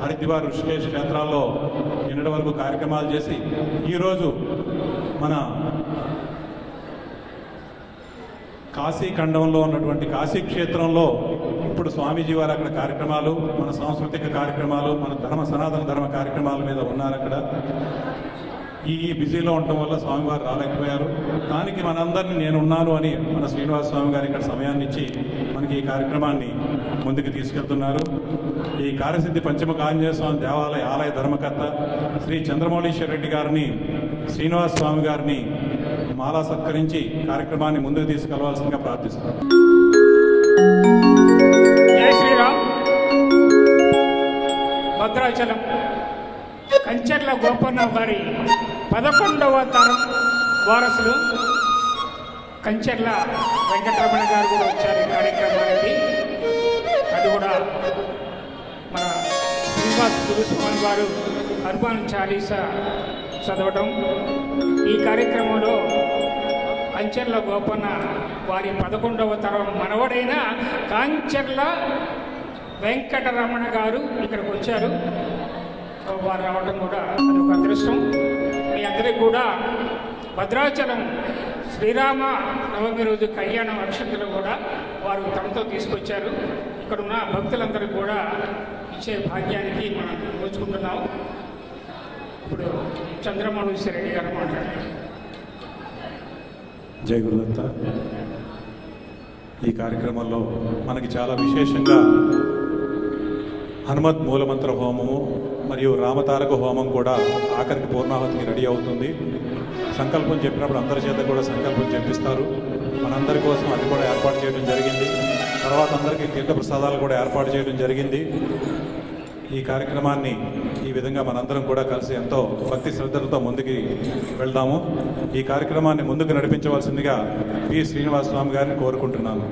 హరిద్వార్ ఋషికేశ్ క్షేత్రాల్లో నిన్నటి వరకు కార్యక్రమాలు చేసి ఈరోజు మన కాశీ ఖండంలో ఉన్నటువంటి కాశీ క్షేత్రంలో ఇప్పుడు స్వామీజీ వారు అక్కడ కార్యక్రమాలు, మన సాంస్కృతిక కార్యక్రమాలు, మన సనాతన ధర్మ కార్యక్రమాల మీద ఉన్నారు. అక్కడ ఈ బిజీలో ఉండటం వల్ల స్వామివారు రాలేకపోయారు. దానికి మనందరినీ నేనున్నాను అని మన శ్రీనివాస స్వామి గారు ఇక్కడ సమయాన్ని ఇచ్చి మనకి ఈ కార్యక్రమాన్ని ముందుకు తీసుకెళ్తున్నారు. ఈ కార్యసిద్ధి పంచముఖ ఆంజనేయ స్వామి దేవాలయ ఆలయ ధర్మకర్త శ్రీ చంద్రమౌళీశ్వర రెడ్డి గారిని, శ్రీనివాస స్వామి గారిని మాలా సత్కరించి కార్యక్రమాన్ని ముందుకు తీసుకెళ్లవలసిందిగా ప్రార్థిస్తున్నాం. జై శ్రీరామ్. భద్రాచలం కంచర్ల గోపన్న గారి 11వ తరం వారసులు కంచెర్ల వెంకటరమణ గారు కూడా వచ్చారు ఈ కార్యక్రమానికి. అది కూడా మన శ్రీనివాస్ గురుస్వామి వారు హనుమాన్ చాలీసా చదవటం. ఈ కార్యక్రమంలో కంచెర్ల గోపన్న వారి 11వ తరం మనవడైన కంచెర్ల వెంకటరమణ గారు ఇక్కడికి వచ్చారు. వారు రావడం కూడా అదొక అదృష్టం. మీ అందరికీ కూడా భద్రాచలం శ్రీరామ నవమి రోజు కళ్యాణ అక్షంతలు కూడా వారు తమతో తీసుకొచ్చారు. ఇక్కడున్న భక్తులందరికీ కూడా ఇచ్చే భాగ్యానికి మనం నోచుకుంటున్నాం. ఇప్పుడు చంద్రమౌళీశ్వర రెడ్డి గారు మాట్లాడారు. జై గురుదత్త. ఈ కార్యక్రమంలో మనకి చాలా విశేషంగా హనుమత్ మూలమంత్ర హోమము మరియు రామతారక హోమం కూడా ఆఖరికి పూర్ణాహుతికి రెడీ అవుతుంది. సంకల్పం చెప్పినప్పుడు అందరి చేత కూడా సంకల్పం చెప్పిస్తారు. మనందరి కోసం అది కూడా ఏర్పాటు చేయడం జరిగింది. తర్వాత అందరికీ తీర్థ ప్రసాదాలు కూడా ఏర్పాటు చేయడం జరిగింది. ఈ కార్యక్రమాన్ని ఈ విధంగా మనందరం కూడా కలిసి ఎంతో భక్తి శ్రద్ధలతో ముందుకు వెళ్దాము. ఈ కార్యక్రమాన్ని ముందుకు నడిపించవలసిందిగా పి శ్రీనివాస స్వామి గారిని కోరుకుంటున్నాను.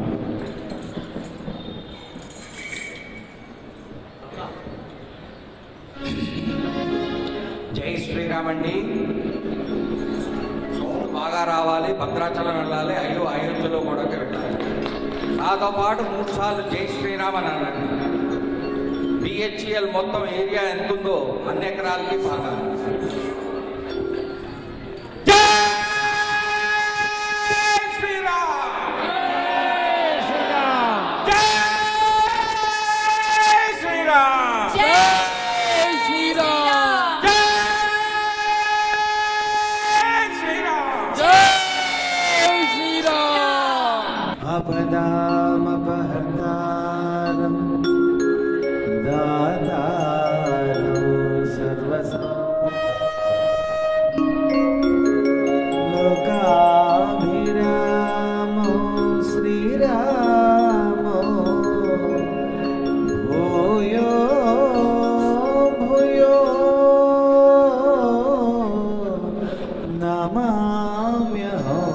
జై శ్రీరామండి. సౌండ్ బాగా రావాలి. భద్రాచలం వెళ్ళాలి. 5 అయోధ్యలో కూడా వెళ్ళాలి. నాతో పాటు 3 సార్లు జై శ్రీరామ్ అని అనండి. బిహెచ్ఎల్ మొత్తం ఏరియా ఎంత ఉందో అన్ని ఎకరాలకి బాగా अपदामपहर्तारं दातारं सर्वसं लोकाभिरामो श्रीरामो भूयो भूयो नमाम्यहम्।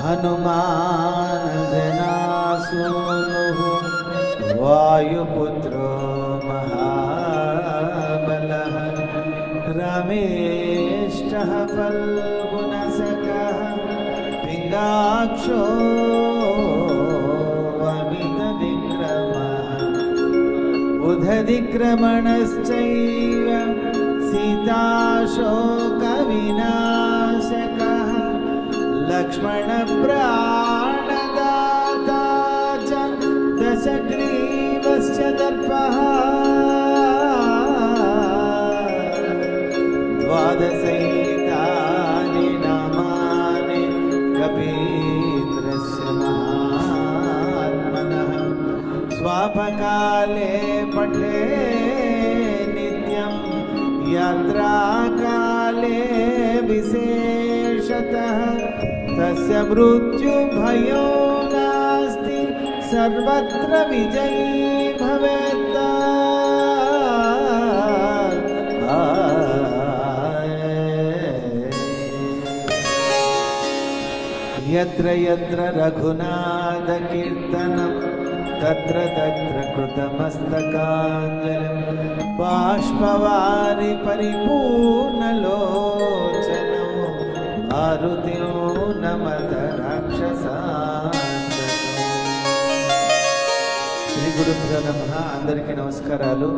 हनुमान जनासूनुः वायुपुत्रो महाबलः रमेष्ठः फल्गुनसखः पिङ्गाक्षो अमितविक्रमः बुधदिक्रमणश्चैव सीताशोकविनाशकः लक्ष्मणप्राणदाता च दशग्रीवश्च दर्पः द्वादशैतानि नामानि कपीन्द्रस्य महात्मनः स्वापकाले पठे नित्यं यात्राकाले विशेषतः तस्य मृत्युभयो नास्ति सर्वत्र विजयी भवेत्। यत्र यत्र रघुनाथकीर्तनं तत्र तत्र कृतमस्तकाञ्जलिं बाष्पवारि परिपूर्णलोचनं मारुतिं नमत राक्षसान्तकम्। శ్రీ గురుభ్యో నమః. అందరికీ నమస్కారాలు.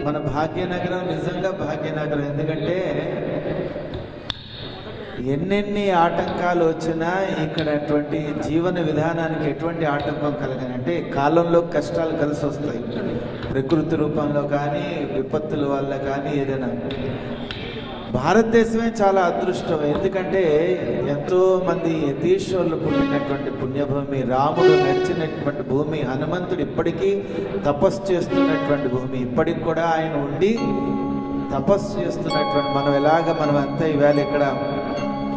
మన భాగ్యనగరం నిజంగా భాగ్యనగరం. ఎందుకంటే ఎన్నెన్ని ఆటంకాలు వచ్చినా ఇక్కడ అటువంటి జీవన విధానానికి ఎటువంటి ఆటంకం కలగనంటే కాలంలో కష్టాలు కలిసి వస్తాయి. ప్రకృతి రూపంలో కానీ విపత్తుల వల్ల కానీ ఏదైనా. భారతదేశమే చాలా అదృష్టం. ఎందుకంటే ఎంతో మంది యతీశ్వరులు పుట్టినటువంటి పుణ్యభూమి, రాముడు నడిచినటువంటి భూమి, హనుమంతుడు ఇప్పటికీ తపస్సు చేస్తున్నటువంటి భూమి, ఇప్పటికి కూడా ఆయన ఉండి తపస్సు చేస్తున్నటువంటి మనం అంతా ఈవేళ ఇక్కడ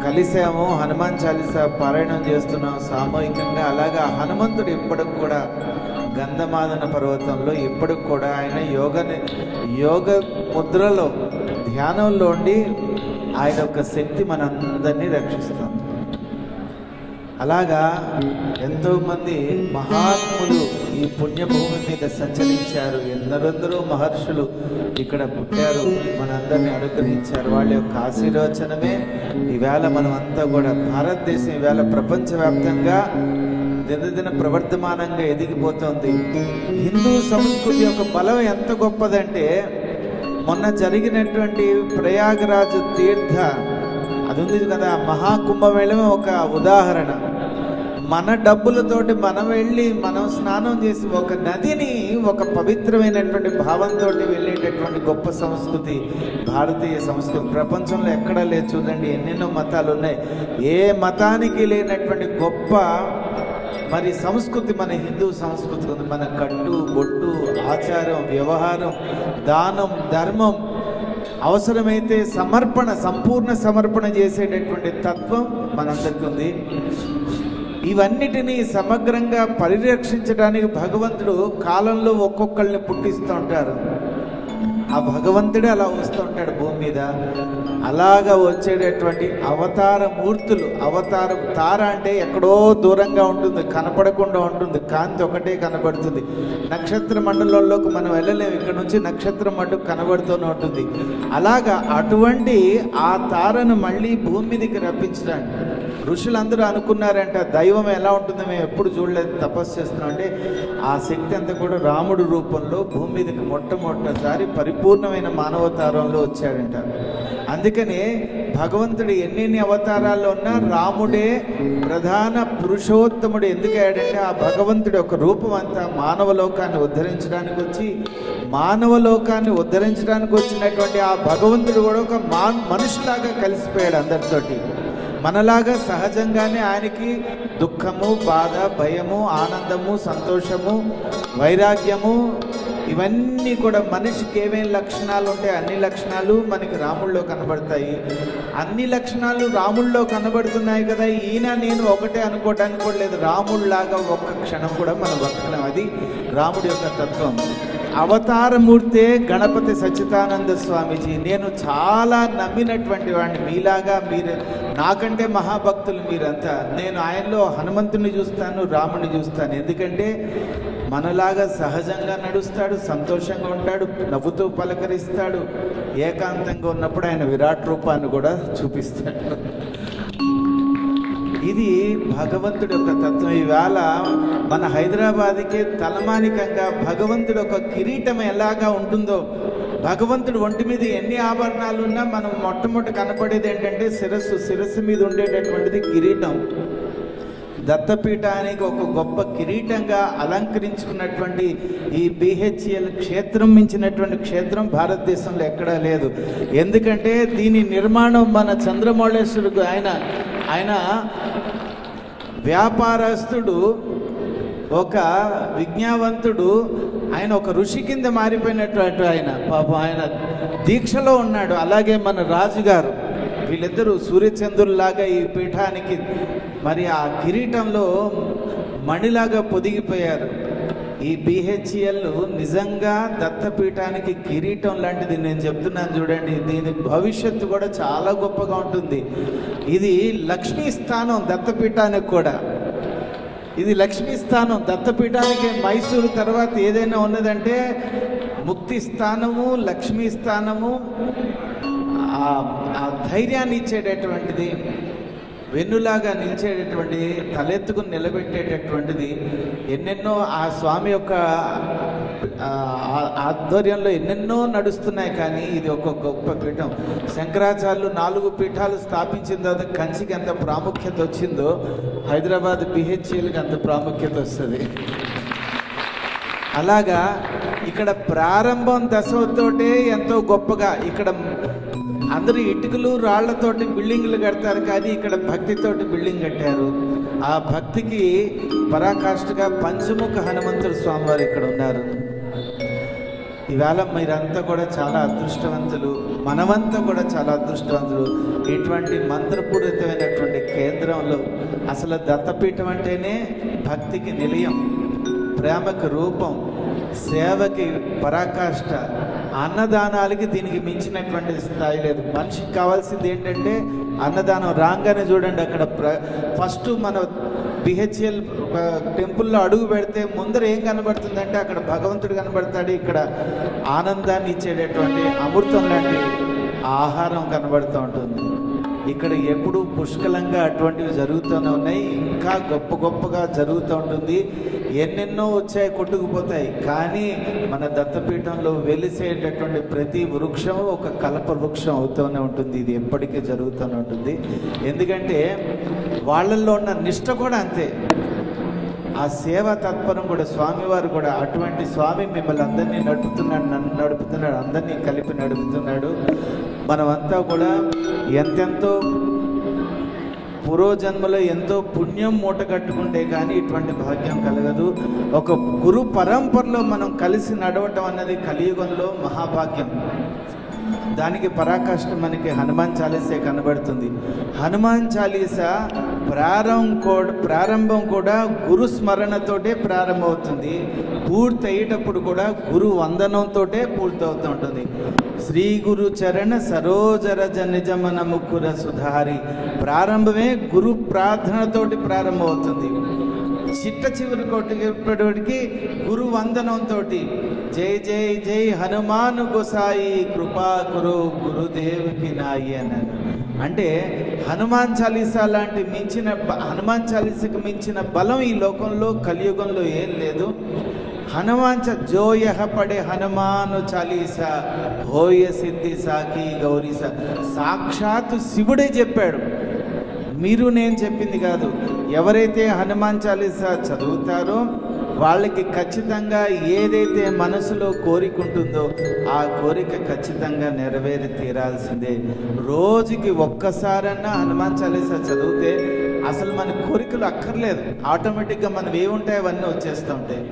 కలిసాము, హనుమాన్ చాలీసా పారాయణం చేస్తున్నాం సామూహికంగా. అలాగా హనుమంతుడు ఇప్పటికి కూడా గంధమాదన పర్వతంలో ఇప్పటికి కూడా ఆయన యోగ ముద్రలో ధ్యానంలో ఉండి ఆయన యొక్క శక్తి మనందరినీ రక్షిస్తుంది. అలాగా ఎంతోమంది మహాత్ములు ఈ పుణ్యభూమి మీద సంచరించారు. ఎందరెందరో మహర్షులు ఇక్కడ పుట్టారు, మనందరినీ అనుగ్రహించారు. వాళ్ళ యొక్క ఆశీర్వచనమే ఈవేళ మనం అంతా కూడా భారతదేశం ఈవేళ ప్రపంచవ్యాప్తంగా దినదిన ప్రవర్ధమానంగా ఎదిగిపోతుంది. హిందూ సంస్కృతి యొక్క బలం ఎంత గొప్పదంటే, మొన్న జరిగినటువంటి ప్రయాగరాజు తీర్థ అది ఉంది కదా, మహాకుంభమేళమే ఒక ఉదాహరణ. మన డబ్బులతోటి మనం వెళ్ళి మనం స్నానం చేసి ఒక నదిని ఒక పవిత్రమైనటువంటి భావంతో వెళ్ళేటటువంటి గొప్ప సంస్కృతి భారతీయ సంస్కృతి. ప్రపంచంలో ఎక్కడా లేదు. చూడండి, ఎన్నెన్నో మతాలు ఉన్నాయి. ఏ మతానికి లేనటువంటి గొప్ప మరి సంస్కృతి మన హిందూ సంస్కృతి ఉంది. మన కట్టు బొట్టు, ఆచారం, వ్యవహారం, దానం, ధర్మం, అవసరమైతే సమర్పణ, సంపూర్ణ సమర్పణ చేసేటటువంటి తత్వం మనందరికీ ఉంది. ఇవన్నిటినీ సమగ్రంగా పరిరక్షించడానికి భగవంతుడు కాలంలో ఒక్కొక్కళ్ళని పుట్టిస్తూ ఉంటారు. ఆ భగవంతుడే అలా వస్తూ ఉంటాడు భూమి మీద. అలాగా వచ్చేటటువంటి అవతార మూర్తులు, అవతారం తార అంటే ఎక్కడో దూరంగా ఉంటుంది, కనపడకుండా ఉంటుంది, కాంతి ఒకటే కనబడుతుంది. నక్షత్ర మండలంలోకి మనం వెళ్ళలేము, ఇక్కడ నుంచి నక్షత్రం మటుకు కనబడుతూనే ఉంటుంది. అలాగా అటువంటి ఆ తారను మళ్ళీ భూమి మీదకి రప్పించడానికి ఋషులందరూ అనుకున్నారంట, దైవం ఎలా ఉంటుందో మేము ఎప్పుడు చూడలేదు, తపస్సు చేస్తున్నాం అంటే ఆ శక్తి అంతా కూడా రాముడు రూపంలో భూమి మీదకి మొట్టమొదటిసారి పరిపూర్ణమైన మానవతారంలో వచ్చాడంట. అందుకనే భగవంతుడు ఎన్నెన్ని అవతారాల్లో ఉన్నా రాముడే ప్రధాన పురుషోత్తముడు. ఎందుకయ్యాడంటే ఆ భగవంతుడి యొక్క రూపం అంతా మానవలోకాన్ని ఉద్ధరించడానికి వచ్చి, మానవలోకాన్ని ఉద్ధరించడానికి వచ్చినటువంటి ఆ భగవంతుడు కూడా ఒక మనుషులాగా కలిసిపోయాడు అందరితోటి. మనలాగా సహజంగానే ఆయనకి దుఃఖము, బాధ, భయము, ఆనందము, సంతోషము, వైరాగ్యము, ఇవన్నీ కూడా మనిషికి ఏమేమి లక్షణాలు ఉంటాయి అన్ని లక్షణాలు మనకి రాముల్లో కనబడతాయి. అన్ని లక్షణాలు రాముల్లో కనబడుతున్నాయి కదా, ఈయన నేను ఒకటే అనుకోవడానికి కూడా లేదు. రాముడిలాగా ఒక్క క్షణం కూడా మనం బతకలేం. అది రాముడి యొక్క తత్వం. అవతారమూర్తే గణపతి సచ్చిదానంద స్వామీజీ. నేను చాలా నమ్మినటువంటి వాడిని, మీలాగా మీరు నాకంటే మహాభక్తులు మీరంతా. నేను ఆయనలో హనుమంతుని చూస్తాను, రాముని చూస్తాను. ఎందుకంటే మనలాగా సహజంగా నడుస్తాడు, సంతోషంగా ఉంటాడు, నవ్వుతూ పలకరిస్తాడు. ఏకాంతంగా ఉన్నప్పుడు ఆయన విరాట్ రూపాన్ని కూడా చూపిస్తాడు. ఇది భగవంతుడి యొక్క తత్వం. ఈవేళ మన హైదరాబాద్కే తలమానికంగా భగవంతుడి యొక్క కిరీటం ఎలాగా ఉంటుందో, భగవంతుడు ఒంటి మీద ఎన్ని ఆభరణాలు ఉన్నా మనం మొట్టమొదటి కనపడేది ఏంటంటే శిరస్సు మీద ఉండేటటువంటిది కిరీటం. దత్తపీఠానికి ఒక గొప్ప కిరీటంగా అలంకరించుకున్నటువంటి ఈ BHEL క్షేత్రం మించినటువంటి క్షేత్రం భారతదేశంలో ఎక్కడా లేదు. ఎందుకంటే దీని నిర్మాణం మన చంద్రమౌళేశ్వరుడు ఆయన వ్యాపారస్తుడు, ఒక విజ్ఞావంతుడు, ఆయన ఒక ఋషి కింద మారిపోయినటువంటి ఆయన. పాపం ఆయన దీక్షలో ఉన్నాడు. అలాగే మన రాజుగారు, వీళ్ళిద్దరూ సూర్యచంద్రుల్లాగా ఈ పీఠానికి మరి ఆ కిరీటంలో మణిలాగా పొదిగిపోయారు. ఈ BHEL నిజంగా దత్తపీఠానికి కిరీటం లాంటిది. నేను చెప్తున్నాను చూడండి, దీని భవిష్యత్తు కూడా చాలా గొప్పగా ఉంటుంది. ఇది లక్ష్మీ స్థానం దత్తపీఠానికి కూడా. ఇది లక్ష్మీ స్థానం. దత్తపీఠానికి మైసూరు తర్వాత ఏదైనా ఉన్నదంటే ముక్తి స్థానము, లక్ష్మీ స్థానము, ఆ ధైర్యాన్ని ఇచ్చేటటువంటిది, వెన్నులాగా నిలిచేటటువంటి, తలెత్తుకుని నిలబెట్టేటటువంటిది. ఎన్నెన్నో ఆ స్వామి యొక్క ఆధ్వర్యంలో ఎన్నెన్నో నడుస్తున్నాయి. కానీ ఇది ఒక గొప్ప పీఠం. శంకరాచార్యులు 4 పీఠాలు స్థాపించిన తర్వాత కంచికి ఎంత ప్రాముఖ్యత వచ్చిందో హైదరాబాద్ BHELకి అంత ప్రాముఖ్యత వస్తుంది. అలాగా ఇక్కడ ప్రారంభం దశతోటే ఎంతో గొప్పగా, ఇక్కడ అందరూ ఇటుకలు రాళ్లతోటి బిల్డింగ్లు కడతారు, కానీ ఇక్కడ భక్తితోటి బిల్డింగ్ కట్టారు. ఆ భక్తికి పరాకాష్ఠగా పంచముఖ హనుమంతుడు స్వామివారు ఇక్కడ ఉన్నారు. ఈవేళ మీరంతా కూడా చాలా అదృష్టవంతులు, మనమంతా కూడా చాలా అదృష్టవంతులు. ఇటువంటి మంత్రపూరితమైనటువంటి కేంద్రంలో అసలు దత్తపీఠం అంటేనే భక్తికి నిలయం. ప్రేమకు రూపం, సేవకి పరాకాష్ట, అన్నదానాలకి దీనికి మించినటువంటి స్థాయి లేదు. మనిషికి కావాల్సింది ఏంటంటే అన్నదానం. రాగానే చూడండి అక్కడ ఫస్ట్ మన బిహెచ్ఎల్ టెంపుల్లో అడుగు పెడితే ముందర ఏం కనబడుతుందంటే అక్కడ భగవంతుడు కనబడతాడు, ఇక్కడ ఆనందాన్ని ఇచ్చేటటువంటి అమృతం లాంటి ఆహారం కనబడుతూ ఉంటుంది. ఇక్కడ ఎప్పుడు పుష్కలంగా అటువంటివి జరుగుతూనే ఉన్నాయి, ఇంకా గొప్ప గొప్పగా జరుగుతూ ఉంటుంది. ఎన్నెన్నో వచ్చాయి, కొట్టుకుపోతాయి. కానీ మన దత్తపీఠంలో వెలిసేటటువంటి ప్రతి వృక్షం ఒక కల్ప వృక్షం అవుతూనే ఉంటుంది. ఇది ఎప్పటికీ జరుగుతూనే ఉంటుంది. ఎందుకంటే వాళ్ళల్లో ఉన్న నిష్ట కూడా అంతే, ఆ సేవా తత్పరం కూడా. స్వామివారు కూడా అటువంటి స్వామి మిమ్మల్ని అందరినీ నడుపుతున్నాడు, నన్ను నడుపుతున్నాడు, అందరినీ కలిపి నడుపుతున్నాడు. మనమంతా కూడా ఎంతెంతో పూర్వజన్మలో ఎంతో పుణ్యం మూట కట్టుకుంటే కానీ ఇటువంటి భాగ్యం కలగదు. ఒక గురు పరంపరలో మనం కలిసి నడవటం అన్నది కలియుగంలో మహాభాగ్యం. దానికి పరాకాష్ఠ మనకి హనుమాన్ చాలీసే కనబడుతుంది. హనుమాన్ చాలీసా ప్రారంభం కూడా గురు స్మరణతోటే ప్రారంభమవుతుంది, పూర్తి అయ్యేటప్పుడు కూడా గురు వందనంతో పూర్తవుతూ ఉంటుంది. శ్రీ గురు చరణ సరోజరజ నిజమన ముక్కుర సుధారి. ప్రారంభమే గురు ప్రార్థనతోటి ప్రారంభమవుతుంది. చిట్ట చివరి కొట్టేటప్పటికి గురు వందనంతో జై జై జై హనుమాను గోసాయి కృపా గురు గురుదేవుకి నాయి అన్నారు. అంటే హనుమాన్ చాలీసా లాంటి హనుమాన్ చాలీసాకు మించిన బలం ఈ లోకంలో కలియుగంలో ఏం లేదు. జోయహ పడే హనుమాను చాలీసా హోయ సిద్ధి సాకి గౌరీసా. సాక్షాత్తు శివుడే చెప్పాడు, మీరు నేను చెప్పింది కాదు. ఎవరైతే హనుమాన్ చాలీసా చదువుతారో వాళ్ళకి ఖచ్చితంగా ఏదైతే మనసులో కోరిక ఉంటుందో ఆ కోరిక ఖచ్చితంగా నెరవేరి తీరాల్సిందే. రోజుకి ఒక్కసారన్నా హనుమాన్ చాలీసా చదివితే అసలు మన కోరికలు అక్కర్లేదు, ఆటోమేటిక్గా మనం ఏముంటాయి అవన్నీ వచ్చేస్తూ ఉంటాయి.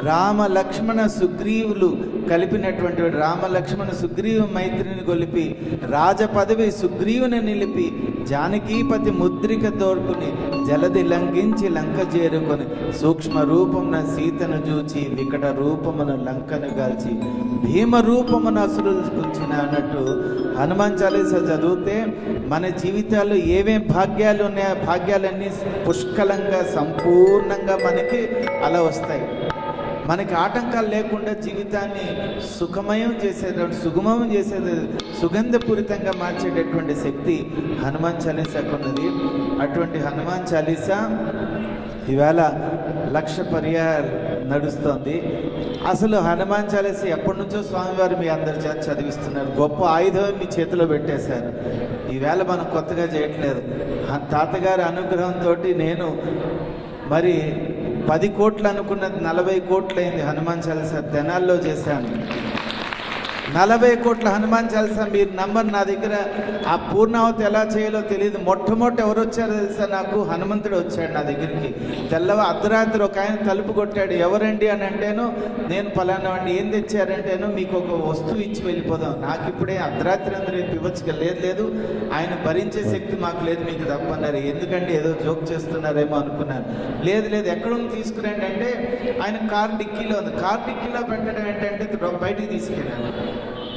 రామ లక్ష్మణ సుగ్రీవులు కలిపినటువంటి రామ లక్ష్మణ సుగ్రీవ మైత్రిని గొలిపి రాజపదవి సుగ్రీవుని నిలిపి జానకీపతి ముద్రిక తోర్పుని జలది లంఘించి లంక చేరుకొని సూక్ష్మ రూపమున సీతను చూచి వికట రూపమున లంకను గాల్చి భీమ రూపమున అసురులు కుంచిన అన్నట్టు హనుమాన్ చాలీసా చదివితే మన జీవితాల్లో ఏమేం భాగ్యాలు ఉన్నాయో ఆ భాగ్యాలన్నీ పుష్కలంగా సంపూర్ణంగా మనకి అలా వస్తాయి. మనకి ఆటంకాలు లేకుండా జీవితాన్ని సుఖమయం చేసేటటువంటి సుగమం చేసేది సుగంధపూరితంగా మార్చేటటువంటి శక్తి హనుమాన్ చాలీసాకు ఉన్నది. అటువంటి హనుమాన్ చాలీసా ఇవాళ 1,00,000 పర్యాయాలు నడుస్తోంది. అసలు హనుమాన్ చాలీసా ఎప్పటి నుంచో స్వామివారు మీ అందరి చేత చదివిస్తున్నారు. గొప్ప ఆయుధం మీ చేతిలో పెట్టేశారు. ఈవేళ మనం కొత్తగా చేయట్లేదు. తాతగారి అనుగ్రహంతో నేను మరి 10 కోట్లు అనుకున్నది 40 కోట్లు అయింది. హనుమాన్ చాలీసా తెనాల్లో చేశాను. 40 కోట్ల హనుమాన్ చాలీసా మీరు నంబర్. నా దగ్గర ఆ పూర్ణావతి ఎలా చేయాలో తెలియదు. మొట్టమొదటి ఎవరు వచ్చారో తెలుసా నాకు? హనుమంతుడు వచ్చాడు నా దగ్గరికి. అర్ధరాత్రి ఒక ఆయన తలుపు కొట్టాడు. ఎవరండి అని అంటేను నేను పలానా వాడిని. ఏం తెచ్చారంటేను మీకు ఒక వస్తువు ఇచ్చి వెళ్ళిపోదాం. నాకు ఇప్పుడే అర్ధరాత్రి అందరూ పివ్వచ్చుగా లేదు ఆయన భరించే శక్తి మాకు లేదు మీకు తప్పన్నారు. ఎందుకంటే ఏదో జోక్ చేస్తున్నారేమో అనుకున్నాను. లేదు ఎక్కడ తీసుకురండి అంటే ఆయన కార్ డిక్కీలో ఉంది. కార్ డిక్కీలో పెట్టడం ఏంటంటే బయటికి తీసుకెళ్ళాను.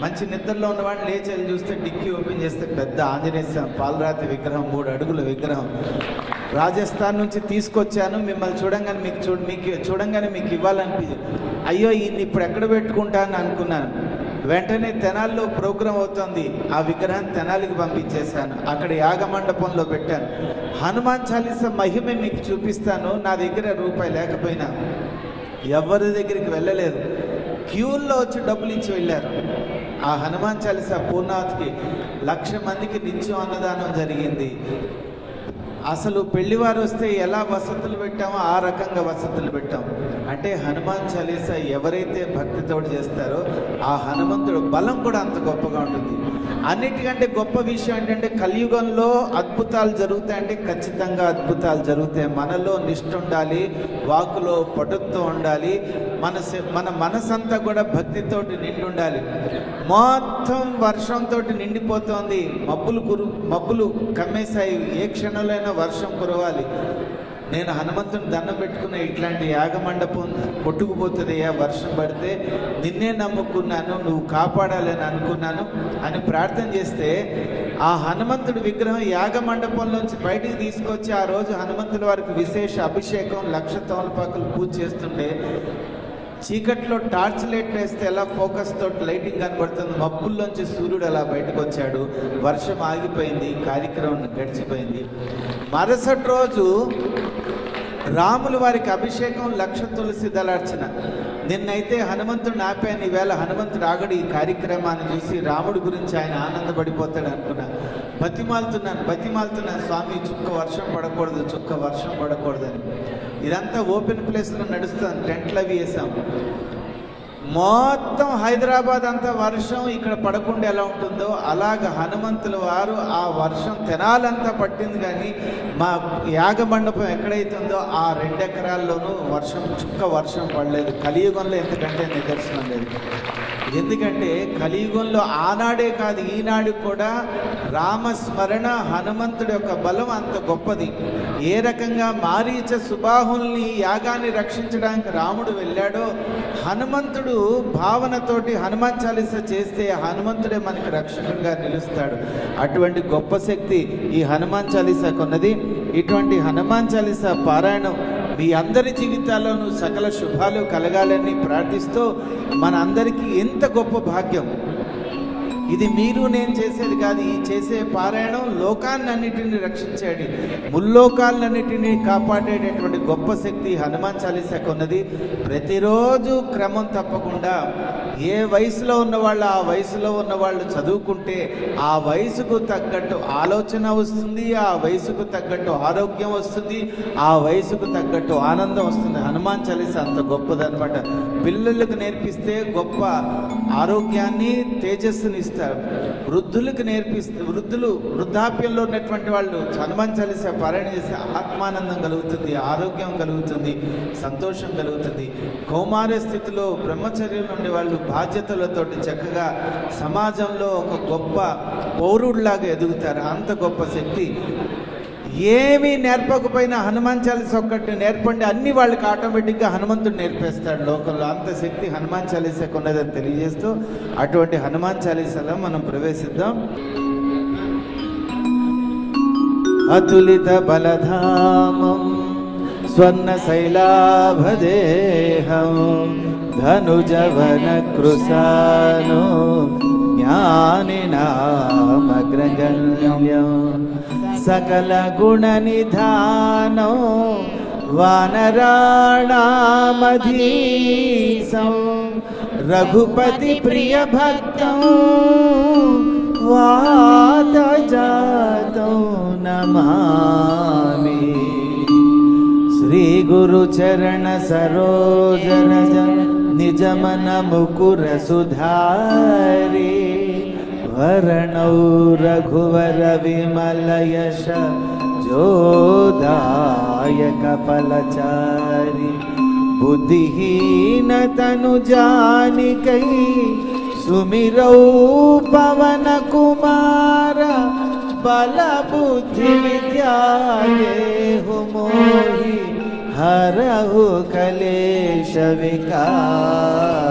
మంచి నిద్రలో ఉన్నవాడిని లేచి వెళ్ళి చూస్తే డిక్కీ ఓపెన్ చేస్తే పెద్ద ఆంజనేయ స్వామి పాలరాతి విగ్రహం, 3 అడుగుల విగ్రహం. రాజస్థాన్ నుంచి తీసుకొచ్చాను. మిమ్మల్ని చూడంగానే మీకు ఇవ్వాలనిపించింది. అయ్యో ఈయన్ని ఇప్పుడు ఎక్కడ పెట్టుకుంటానని అనుకున్నాను. వెంటనే తెనాల్లో ప్రోగ్రాం అవుతుంది. ఆ విగ్రహం తెనాలికి పంపించేశాను. అక్కడ యాగమండపంలో పెట్టాను. హనుమాన్ చాలీసా మహిమ మీకు చూపిస్తాను. నా దగ్గర రూపాయి లేకపోయినా ఎవరి దగ్గరికి వెళ్ళలేదు. క్యూల్లో వచ్చి డబ్బులు ఇచ్చి వెళ్ళారు. ఆ హనుమాన్ చాలీసా పూర్ణావతికి 1,00,000 మందికి నిత్యం అన్నదానం జరిగింది. అసలు పెళ్లివారు వస్తే ఎలా వసతులు పెట్టామో ఆ రకంగా వసతులు పెట్టాం. అంటే హనుమాన్ చాలీసా ఎవరైతే భక్తితోటి చేస్తారో ఆ హనుమంతుడు బలం కూడా అంత గొప్పగా ఉంటుంది. అన్నిటికంటే గొప్ప విషయం ఏంటంటే కలియుగంలో అద్భుతాలు జరుగుతాయంటే ఖచ్చితంగా అద్భుతాలు జరుగుతాయి. మనలో నిష్ఠ ఉండాలి, వాకులో పటుత్వం ఉండాలి, మన మనసంతా కూడా భక్తితోటి నిండి ఉండాలి. మొత్తం వర్షంతో నిండిపోతుంది. మబ్బులు కమ్మేశాయి. ఏ క్షణంలో వర్షం కురవాలి. నేను హనుమంతుని దండం పెట్టుకున్న ఇట్లాంటి యాగమండపం కొట్టుకుపోతుందయ్యా, వర్షం పడితే నిన్నే నమ్ముకున్నాను, నువ్వు కాపాడాలని అనుకున్నాను అని ప్రార్థన చేస్తే ఆ హనుమంతుడి విగ్రహం యాగమండపంలోంచి బయటికి తీసుకొచ్చి ఆ రోజు హనుమంతుల వారికి విశేష అభిషేకం 1,00,000 తమలపాకులు పూజ చేస్తుంటే చీకట్లో టార్చ్ లైట్ వేస్తే ఎలా ఫోకస్ తోటి లైటింగ్ కనబడుతుంది, మబ్బుల్లోంచి సూర్యుడు అలా బయటకు వచ్చాడు, వర్షం ఆగిపోయింది, కార్యక్రమం గడిచిపోయింది. మరుసటి రోజు రాముల వారికి అభిషేకం 1,00,000 తులసి దళార్చన. నిన్నైతే హనుమంతుడు ఆపాను, ఈవేళ హనుమంతుడు ఆగడు ఈ కార్యక్రమాన్ని చూసి రాముడి గురించి ఆయన ఆనందపడిపోతాడు అనుకున్నా. బతిమాలుతున్నాను స్వామి, చుక్క వర్షం పడకూడదని. ఇదంతా ఓపెన్ ప్లేస్లో నడుస్తాను, టెంట్లు అవి వేసాం. మొత్తం హైదరాబాద్ అంతా వర్షం ఇక్కడ పడకుండా ఎలా ఉంటుందో అలాగ హనుమంతుల వారు ఆ వర్షం తెనాలంతా పట్టింది, కానీ మా యాగ మండపం ఎక్కడైతుందో ఆ 2 ఎకరాల్లోనూ చుక్క వర్షం పడలేదు. కలియుగంలో ఎంతకంటే నిదర్శనం లేదు. ఎందుకంటే కలియుగంలో ఆనాడే కాదు ఈనాడు కూడా రామస్మరణ, హనుమంతుడి యొక్క బలం అంత గొప్పది. ఏ రకంగా మారీచ సుబాహుల్ని యాగాన్ని రక్షించడానికి రాముడు వెళ్ళాడో, హనుమంతుడు భావనతోటి హనుమాన్ చాలీస చేస్తే హనుమంతుడే మనకి రక్షకుడిగా నిలుస్తాడు. అటువంటి గొప్ప శక్తి ఈ హనుమాన్ చాలీసాకు ఉన్నది. ఇటువంటి హనుమాన్ చాలీస పారాయణం మీ అందరి జీవితాల్లోనూ సకల శుభాలు కలగాలని ప్రార్థిస్తూ, మన అందరికీ ఎంత గొప్ప భాగ్యం ఇది. మీరు నేను చేసేది కాదు, ఈ చేసే పారాయణం లోకాలన్నిటిని రక్షించేది, ముల్లోకాలన్నిటినీ కాపాడేటటువంటి గొప్ప శక్తి హనుమాన్ చాలీసాకు ఉన్నది. ప్రతిరోజు క్రమం తప్పకుండా ఏ వయసులో ఉన్నవాళ్ళు ఆ వయసులో ఉన్నవాళ్ళు చదువుకుంటే ఆ వయసుకు తగ్గట్టు ఆలోచన వస్తుంది, ఆ వయసుకు తగ్గట్టు ఆరోగ్యం వస్తుంది, ఆ వయసుకు తగ్గట్టు ఆనందం వస్తుంది. హనుమాన్ చాలీస అంత గొప్పదనమాట. పిల్లలకు నేర్పిస్తే గొప్ప ఆరోగ్యాన్ని, తేజస్సుని ఇస్తారు. వృద్ధులకు నేర్పిస్తే వృద్ధాప్యంలో ఉన్నటువంటి వాళ్ళు హనుమాన్ చాలీస పారాయణ చేస్తే ఆత్మానందం కలుగుతుంది, ఆరోగ్యం కలుగుతుంది, సంతోషం కలుగుతుంది. కౌమార స్థితిలో బ్రహ్మచర్యంలో ఉండే వాళ్ళు బాధ్యతలతోటి చక్కగా సమాజంలో ఒక గొప్ప పౌరుడిలాగా ఎదుగుతారు. అంత గొప్ప శక్తి. ఏమీ నేర్పకపోయినా హనుమాన్ చాలీస ఒక్కటి నేర్పండి, అన్ని వాళ్ళకి ఆటోమేటిక్గా హనుమంతుడు నేర్పేస్తాడు లోకంలో. అంత శక్తి హనుమాన్ చాలీసాకు ఉన్నదని తెలియజేస్తూ అటువంటి హనుమాన్ చాలీసాలో మనం ప్రవేశిద్దాం. అతులిత బలధామం స్వర్ణ శైలాభదేహం ధనుజవన కృశాను జ్ఞానినామగ్రగణ్యం సకల గుణ నిధానో వానరాణామధీశం రఘుపతి ప్రియ భక్తం వాతజాతం నమామి. శ్రీ గురు చరణ సరోజ రజ నిజమన ముకుర సుధారి వరణౌ రఘువర విమల యశ జోదాయక ఫలచారి బుద్ధిహీన తను జానికై సుమిరౌ పవన కుమార బల బుద్ధి విద్యా దేహు మోహి హరహు కలేశ వికార.